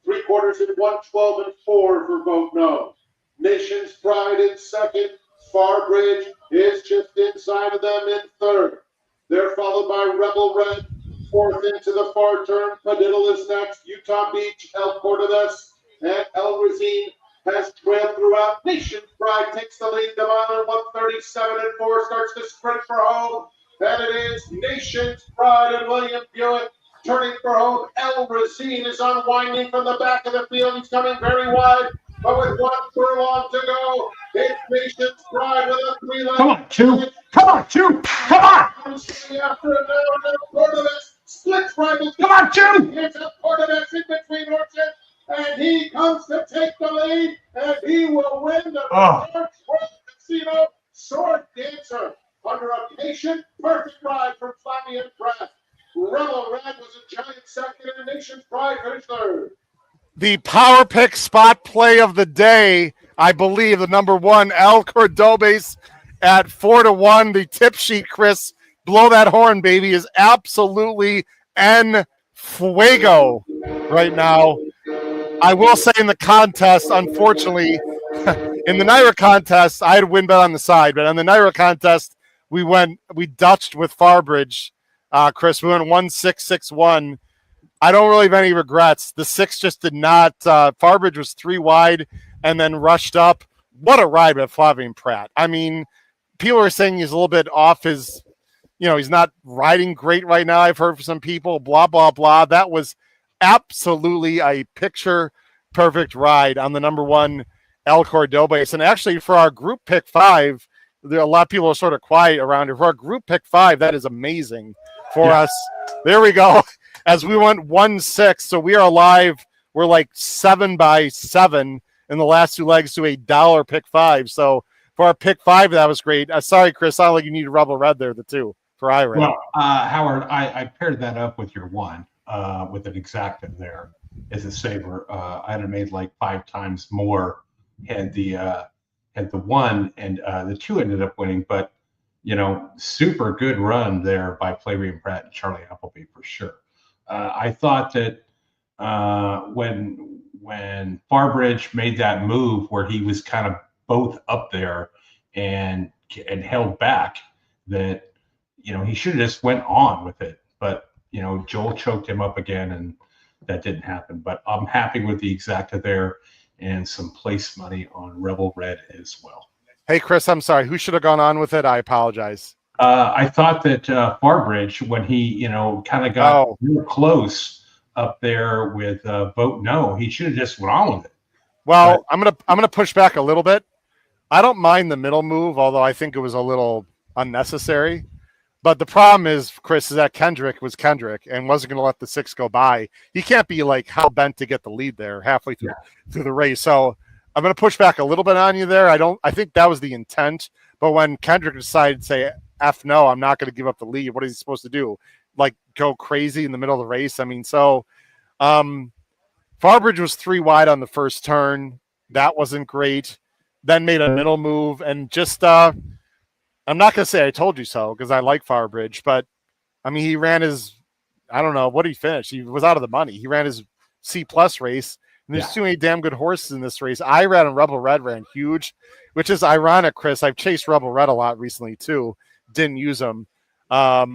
3/4 in 1:12 and 4 for vote no. Nation's Pride in second. Far Bridge is just inside of them in third. They're followed by Rebel Red. Fourth into the far turn. Padiddle is next. Utah Beach, El Cordobas, and El Razine has trailed throughout. Nation's Pride takes the lead. The mile 1:37 and 4 starts to sprint for home. And it is Nation's Pride and William Buick turning for home. El Razine is unwinding from the back of the field. He's coming very wide, but with 1 furlong to go, it's Nation's Pride with a 3-length. Come on, Chew. Come on, Chew. Come on. After a now, Cordobas splits rivals. Come on, Chew. Here's El Cordobas in between horses, and he comes to take the lead, and he will win the Resorts World Casino Sword Dancer under a patient, perfect ride from Flavien Prat. Rebel Red was a giant second, and Nation's Pride finished third. The power pick spot play of the day, I believe, the number 1, El Cordobas at 4-1. The tip sheet, Chris, blow that horn, baby, is absolutely en fuego right now. I will say in the contest, unfortunately, in the NYRA contest, I had a win bet on the side, but on the NYRA contest, we Dutched with Farbridge. Chris, we went 1-6-6-1. I don't really have any regrets. The 6 just did not. Farbridge was 3 wide and then rushed up. What a ride by Flavien Prat. I mean, people are saying he's a little bit off his, he's not riding great right now. I've heard from some people, blah, blah, blah. That was absolutely a picture perfect ride on the number 1 El Cordobas. And actually for our group pick 5, there a lot of people are sort of quiet around here. For our group pick 5, that is amazing for us. There we go. As we went 1-6, so we are live. We're like 7 by 7 in the last 2 legs to a $1 pick 5. So for our pick 5, that was great. Sorry, Chris, sounded like you need Rebel Red there, the 2 for Iran. Well, Howard, I paired that up with your 1 with an exactum there as a saver. I'd have made like 5 times more had the 1 and the 2 ended up winning, but super good run there by Flavien Prat and Charlie Appleby for sure. I thought that when Farbridge made that move where he was kind of both up there, and held back, that, he should have just went on with it. But, Joel choked him up again, and that didn't happen. But I'm happy with the exacta there, and some place money on Rebel Red as well. Hey, Chris, I'm sorry. Who should have gone on with it? I apologize. I thought that Farbridge, when he, kind of got real close up there with vote no, he should have just went on with it. Well, but I'm gonna push back a little bit. I don't mind the middle move, although I think it was a little unnecessary. But the problem is, Chris, is that Kendrick was Kendrick and wasn't going to let the 6 go by. He can't be like hell bent to get the lead there halfway through the race. So I'm going to push back a little bit on you there. I think that was the intent. But when Kendrick decided to say, F no, I'm not going to give up the lead, what is he supposed to do? Like go crazy in the middle of the race? I mean, so Farbridge was 3 wide on the first turn. That wasn't great. Then made a middle move and just I'm not going to say I told you so because I like Farbridge, but I mean, he ran his, I don't know, what did he finish? He was out of the money. He ran his C+ race, and there's too many damn good horses in this race. I ran and Rebel Red ran huge, which is ironic, Chris. I've chased Rebel Red a lot recently too. Didn't use them. I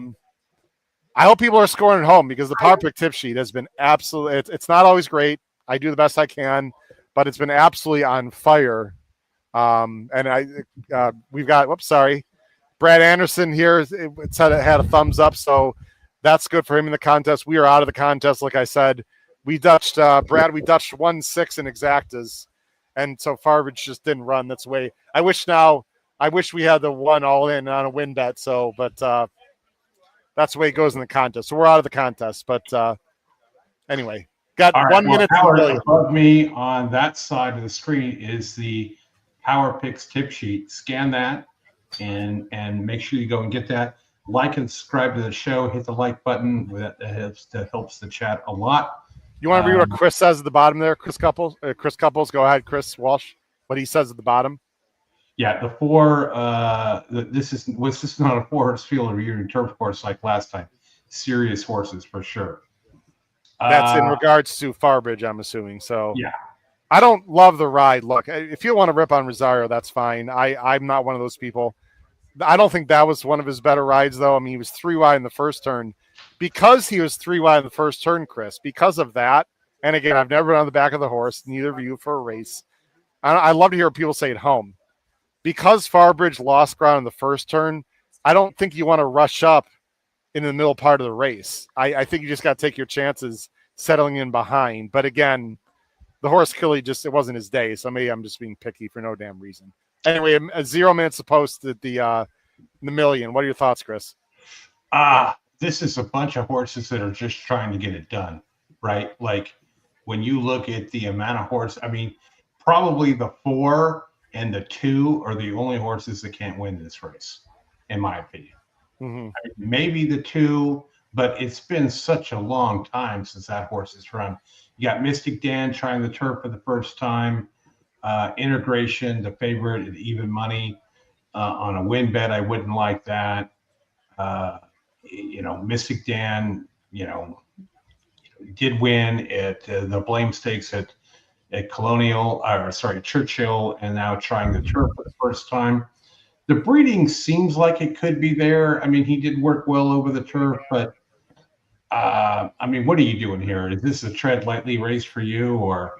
hope people are scoring at home because the Power Pick tip sheet has been absolutely, it's not always great. I do the best I can, but it's been absolutely on fire. And we've got, whoops, sorry. Brad Anderson here, it said it had a thumbs up, so that's good for him in the contest. We are out of the contest, like I said. We Dutched Brad. We Dutched 1-6 in exactas, and so Farbridge just didn't run. That's the way. I wish we had the 1 all in on a win bet. So, but that's the way it goes in the contest. So we're out of the contest. But anyway, got all 1 minute. Howard, above me on that side of the screen is the Power Picks tip sheet. Scan that. And make sure you go and get that. Like and subscribe to the show. Hit the like button. That helps the chat a lot. You want to read what Chris says at the bottom there, Chris Couples? Chris Couples, go ahead, Chris Walsh. What he says at the bottom. Yeah, the 4. This is not a 4-horse field or year turf course like last time. Serious horses for sure. That's in regards to Farbridge, I'm assuming. So yeah. I don't love the ride. Look, if you want to rip on Rosario, that's fine. I'm not one of those people. I don't think that was one of his better rides, though. I mean, he was 3 wide in the first turn. Because he was 3 wide in the first turn, Chris, because of that, and again, I've never been on the back of the horse, neither of you, for a race. I love to hear people say at home. Because Farbridge lost ground in the first turn, I don't think you want to rush up in the middle part of the race. I think you just got to take your chances settling in behind. But again, the horse Killy it wasn't his day, so maybe I'm just being picky for no damn reason. Anyway, 0 minutes to post at the million. What are your thoughts, Chris? This is a bunch of horses that are just trying to get it done, right? Like when you look at the amount of horse, I mean, probably the 4 and the 2 are the only horses that can't win this race, in my opinion. Mm-hmm. I mean, maybe the 2, but it's been such a long time since that horse has run. You got Mystic Dan trying the turf for the first time. Integration, the favorite at even money on a win bet. I wouldn't like that. Mystic Dan, did win at the Blame Stakes at Churchill, and now trying the turf for the first time. The breeding seems like it could be there. I mean, he did work well over the turf, but I mean, what are you doing here? Is this a tread lightly race for you, or?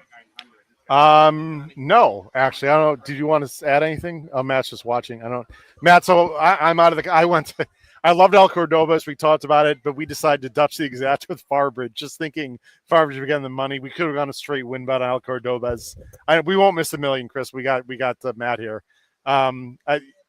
No, actually, I don't know. Did you want to add anything? Oh, Matt's just watching. Matt. So I'm out of the. I loved El Cordobas. We talked about it, but we decided to Dutch the exact with Farbridge, just thinking Farbridge would get the money. We could have gone a straight win bet on El Cordobas. We won't miss $1 million, Chris. We got Matt here.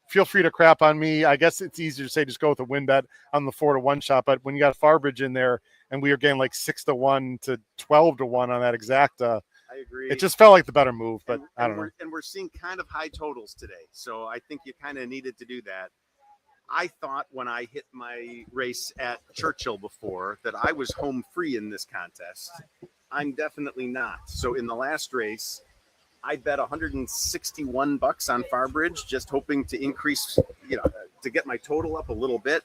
Feel free to crap on me. I guess it's easier to say just go with a win bet on the 4-1 shot, but when you got Farbridge in there and we were getting like 6-1 to 12-1 on that exacta, I agree. it just felt like the better move, but I don't know. And we're seeing kind of high totals today, so I think you kind of needed to do that. I thought when I hit my race at Churchill before that I was home free in this contest. I'm definitely not. So in the last race, I bet $161 on Farbridge, just hoping to increase, to get my total up a little bit.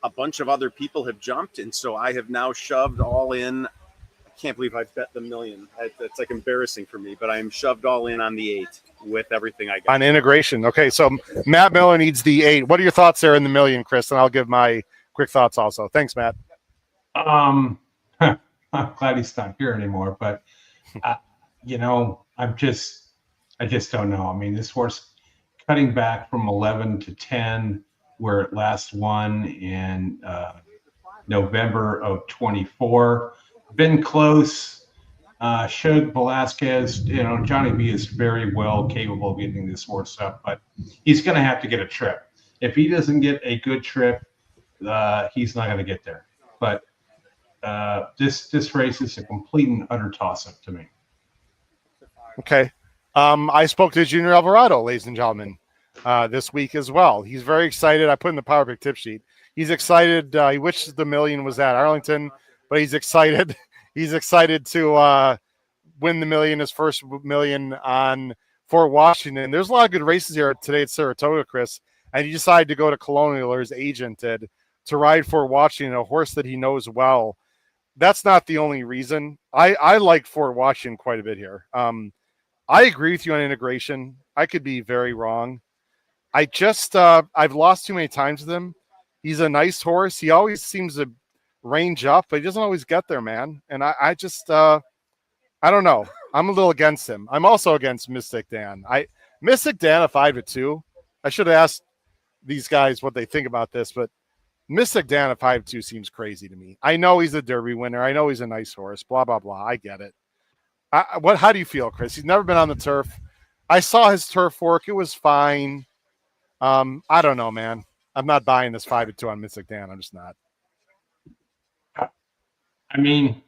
A bunch of other people have jumped, and so I have now shoved all in. I can't believe I bet the $1 million. It's like embarrassing for me, but I'm shoved all in on the 8 with everything I got. On integration. Okay, so Matt Miller needs the 8. What are your thoughts there in the $1 million, Chris? And I'll give my quick thoughts also. Thanks, Matt. I'm glad he's not here anymore, but you know, I just don't know. I mean, this horse cutting back from 11 to 10, where it last won in November of 24, been close. Showed Velasquez, you know, Johnny B is very well capable of getting this horse up, but he's going to have to get a trip. If he doesn't get a good trip, he's not going to get there. But this race is a complete and utter toss-up to me. Okay. I spoke to Junior Alvarado, ladies and gentlemen, this week as well. He's very excited. I put in the Power Pick tip sheet. He's excited. He wishes the $1 million was at Arlington, but he's excited. He's excited to win the $1 million, his first $1 million on Fort Washington. There's a lot of good races here today at Saratoga, Chris, and he decided to go to Colonial, or his agent did, to ride Fort Washington, a horse that he knows well. That's not the only reason. I like Fort Washington quite a bit here. I agree with you on integration. I could be very wrong. I just I've lost too many times with him. He's a nice horse. He always seems to range up, but he doesn't always get there, man. And I just I don't know. I'm a little against him. I'm also against Mystic Dan. Mystic Dan a 5-2. I should have asked these guys what they think about this, but Mystic Dan at 5-2 seems crazy to me. I know he's a Derby winner. I know he's a nice horse. Blah blah blah. I get it. How do you feel, Chris? He's never been on the turf. I saw his turf work. It was fine. I don't know, man. I'm not buying this 5-2 on Mystic Dan. I'm just not. I mean,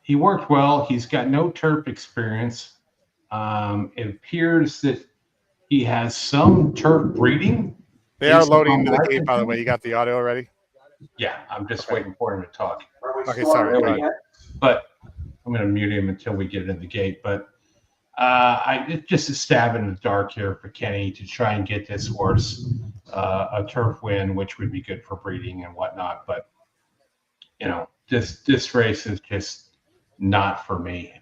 he worked well. He's got no turf experience. It appears that he has some turf breeding. They are loading into the gate, by the way. You got the audio already? Yeah, I'm just waiting for him to talk. Okay, sorry. Go ahead. But I'm going to mute him until we get in the gate. But it's just a stab in the dark here for Kenny to try and get this horse a turf win, which would be good for breeding and whatnot. But, you know, this race is just not for me.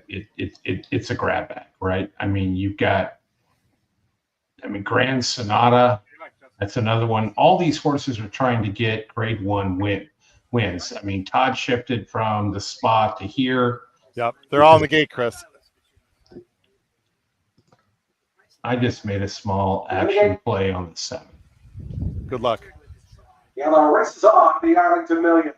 It's a grab bag, right? I mean, you've got, Grand Sonata. That's another one. All these horses are trying to get grade 1 wins. I mean, Todd shifted from the spot to here. Yep, they're all in the gate, Chris. I just made a small action play on the 7. Good luck. Yellow races on the Arlington Million.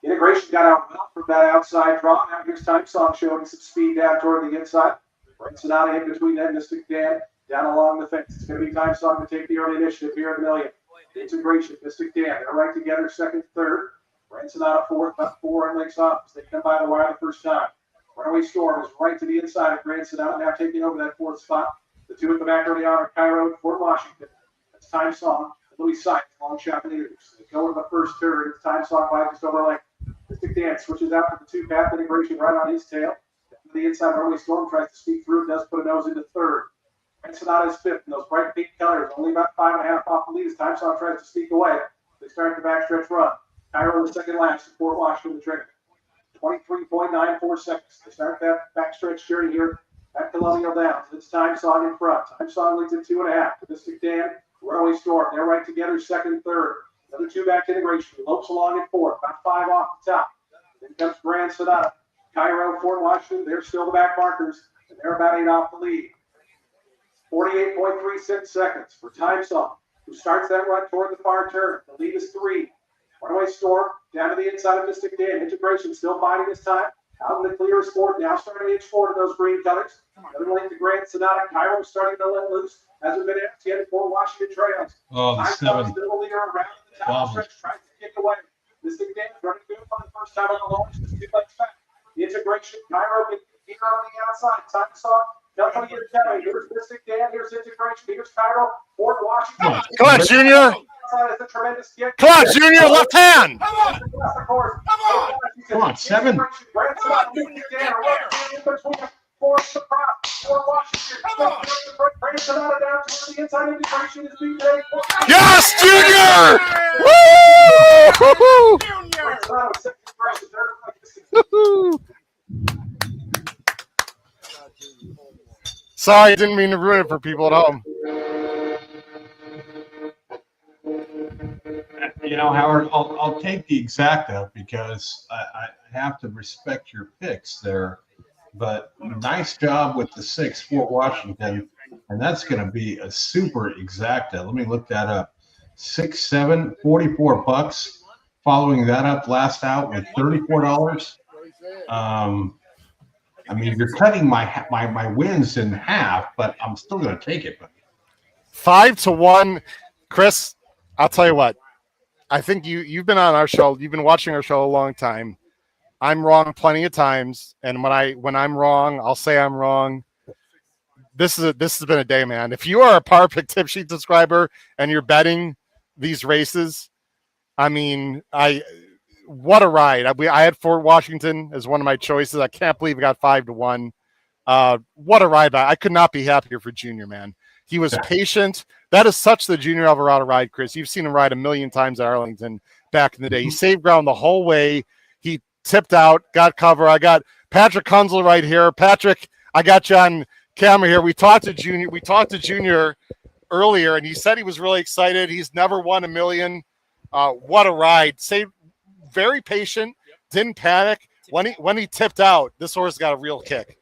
Integration got out well from that outside draw. Now here's Time Song showing some speed down toward the inside. Right Sonata in between that Mystic Dan down along the fence. It's going to be Time Song to take the early initiative here in the Million. Integration, Mystic Dan. They're right together, second, third. Right Sonata fourth, about 4 lengths off as they come by the wire the first time. Runaway Storm is right to the inside of Grand Sonata, now taking over that 4th spot. The 2 at the back early on are Cairo and Fort Washington. That's Time Song. Louis Sykes, long shot and introduce. They go into the first turn. It's Time Song by just over length. Mystic Dan switches out to the 2 path integration right on his tail. To the inside, Runaway Storm tries to sneak through, does put a nose into third. Grand Sonata is 5th, and those bright pink colors, only about 5.5 off the lead as Time Song tries to sneak away. They start the backstretch run. Cairo the second last, Fort Washington the trigger. 23.94 seconds. They start that backstretch journey here at Colonial Downs. It's Time Song in front. Time Song leads at 2.5. Mystic Dan, Runaway Storm. They're right together, second, third. Another 2 back integration. Lopes along in 4th, about 5 off the top. Then comes Grand Sonata. Cairo, Fort Washington, they're still the back markers, and they're about 8 off the lead. 48.36 seconds for Time Song, who starts that run toward the far turn. The lead is 3. Runaway Storm down to the inside of Mystic Dan. Integration still fighting this time. Out in the clear is 4th, now starting to inch forward to those green colors. Another length to Grand Sonata. Cairo starting to let loose. Hasn't been empty yet for Washington Trails. Oh, the 7. Still the leader around the top stretch, tries to kick away. Mystic Dan running good for the first time on the launch. Just 2 legs back. The integration, Cairo here on the outside. Time Song. Company is Kelly. Here's Mystic Dan. Here's integration. Here's Cairo. Fort Washington. Come on, Junior. Come on, Junior. Left hand. Come on, 7. Yes, Junior! Woo! Sorry, I didn't mean to ruin it for people at home. You know, Howard, I'll take the exacta because I have to respect your picks there. But nice job with the 6 Fort Washington, and that's going to be a super exacta. Let me look that up. 6-7, $44. Following that up last out with $34. I mean, you're cutting my wins in half, but I'm still going to take it. 5-1, Chris. I'll tell you what. I think you've been on our show. You've been watching our show a long time. I'm wrong plenty of times, and when I'm wrong, I'll say I'm wrong. This has been a day, man. If you are a Power Pick Tip Sheet subscriber and you're betting these races, I mean, what a ride. I had Fort Washington as one of my choices. I can't believe I got 5-1. What a ride. I could not be happier for Junior, man. He was patient. That is such the Junior Alvarado ride, Chris. You've seen him ride a million times at Arlington back in the day. He saved ground the whole way. He tipped out, got cover. I got Patrick Kunzel right here. Patrick, I got you on camera here. We talked to Junior earlier, and he said he was really excited. He's never won $1 million. What a ride. Very patient, didn't panic. When he tipped out, this horse got a real kick.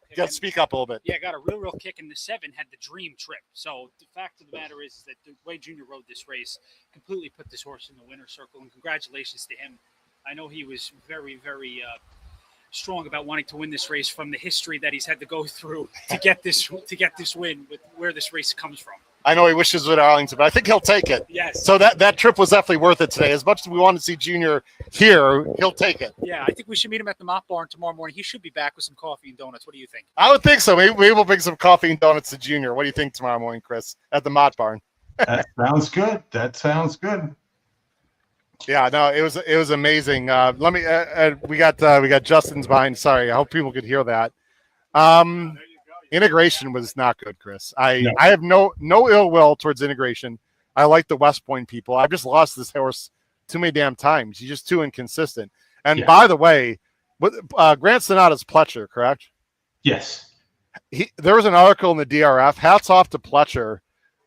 You got to speak up a little bit. Yeah, got a real kick, and the 7 had the dream trip. So the fact of the matter is that the way Junior rode this race completely put this horse in the winner's circle, and congratulations to him. I know he was very, very strong about wanting to win this race from the history that he's had to go through to get this win with where this race comes from. I know he wishes with Arlington, but I think he'll take it. Yes. So that trip was definitely worth it today. As much as we want to see Junior here, he'll take it. Yeah, I think we should meet him at the Mott Barn tomorrow morning. He should be back with some coffee and donuts. What do you think? I would think so. Maybe we'll bring some coffee and donuts to Junior. What do you think tomorrow morning, Chris, at the Mott Barn? That sounds good. That sounds good. Yeah, no, it was amazing. Let me. We got Justin's behind. Sorry, I hope people could hear that. Integration was not good, Chris. I have no ill will towards Integration. I like the West Point people. I've just lost this horse too many damn times. He's just too inconsistent. And by the way, Grant Sonata's Pletcher, correct? Yes. There was an article in the DRF. Hats off to Pletcher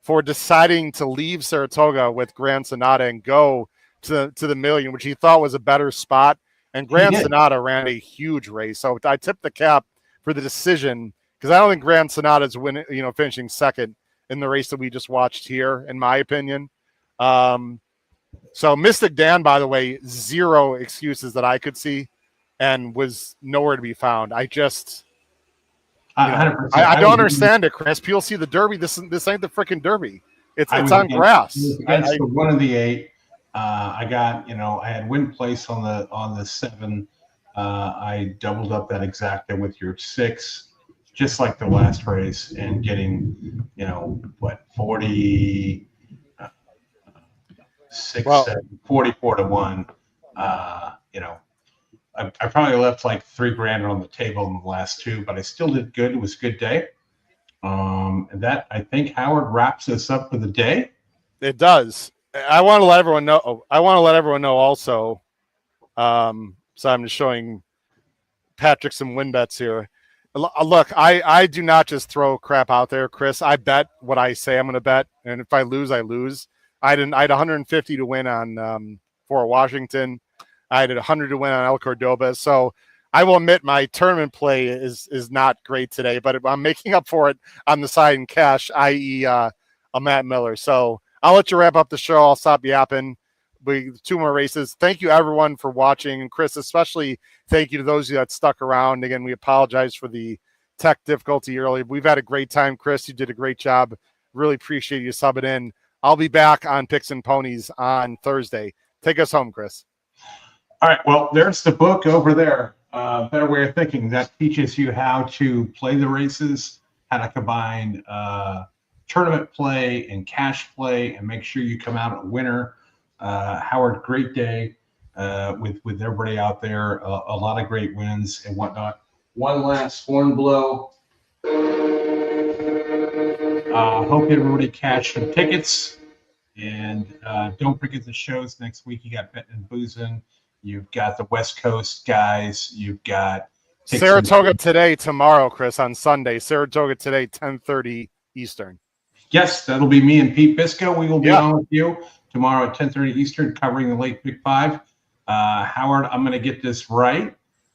for deciding to leave Saratoga with Grant Sonata and go to the million, which he thought was a better spot. And Grant Sonata ran a huge race. So I tipped the cap for the decision because I don't think Grant Sonata's finishing second in the race that we just watched here, in my opinion. So Mystic Dan, by the way, 0 excuses that I could see and was nowhere to be found. I just I don't understand it, Chris. People see the Derby. This ain't the freaking Derby. It's on grass. That's one of the 8. I got, I had win place on the 7. I doubled up that exacta with your 6, just like the last race, and getting, 46, 7, 44-1. I probably left like $3,000 on the table in the last 2, but I still did good. It was a good day. And that, I think, Howard, wraps us up for the day. It does. I want to let everyone know. Also. So I'm just showing Patrick some win bets here. Look, I do not just throw crap out there, Chris. I bet what I say I'm going to bet, and if I lose, I lose. I had 150 to win on Fort Washington. I had 100 to win on El Cordoba. So I will admit my tournament play is not great today, but I'm making up for it on the side in cash, i.e. a Matt Miller. So I'll let you wrap up the show. I'll stop yapping. 2 more races. Thank you, everyone, for watching. And Chris, especially thank you to those of you that stuck around. Again, we apologize for the tech difficulty earlier. We've had a great time, Chris. You did a great job. Really appreciate you subbing in. I'll be back on Picks and Ponies on Thursday. Take us home, Chris. All right. Well, there's the book over there. Better Way of Thinking. That teaches you how to play the races, how to combine tournament play and cash play, and make sure you come out a winner. Howard, great day with everybody out there. A lot of great wins and whatnot. One last horn blow. Hope everybody cashed some tickets. And don't forget the shows next week. You got Betting and Boozing. You've got the West Coast guys. You've got Saratoga today, tomorrow, Chris, on Sunday. Saratoga today, 10:30 Eastern. Yes, that'll be me and Pete Bisco. We will be on with you tomorrow at 10:30 Eastern, covering the late Big Five. Howard, I'm going to get this right.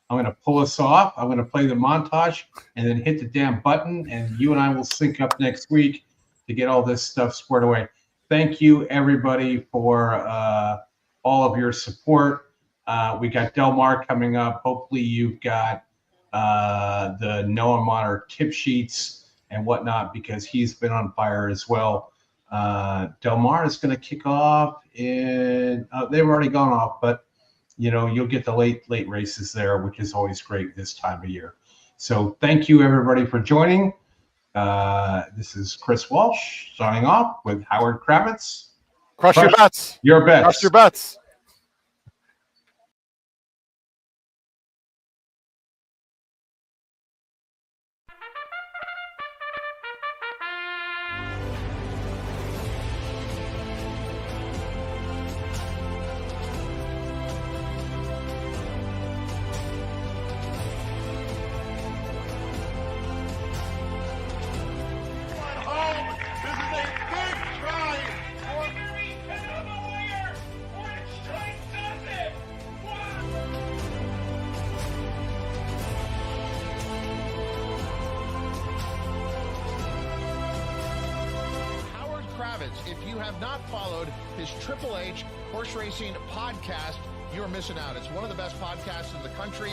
I'm going to pull us off. I'm going to play the montage and then hit the damn button, and you and I will sync up next week to get all this stuff squared away. Thank you, everybody, for all of your support. We got Delmar coming up. Hopefully you've got the Noah Monter tip sheets and whatnot, because he's been on fire as well. Delmar is going to kick off in they've already gone off, but you'll get the late races there, which is always great this time of year. So thank you, everybody, for joining. This is Chris Walsh signing off with Howard Kravitz. Crush your bets. Your bets. Crush your bets. If you have not followed his Triple H Horse Racing podcast, you're missing out. It's one of the best podcasts in the country.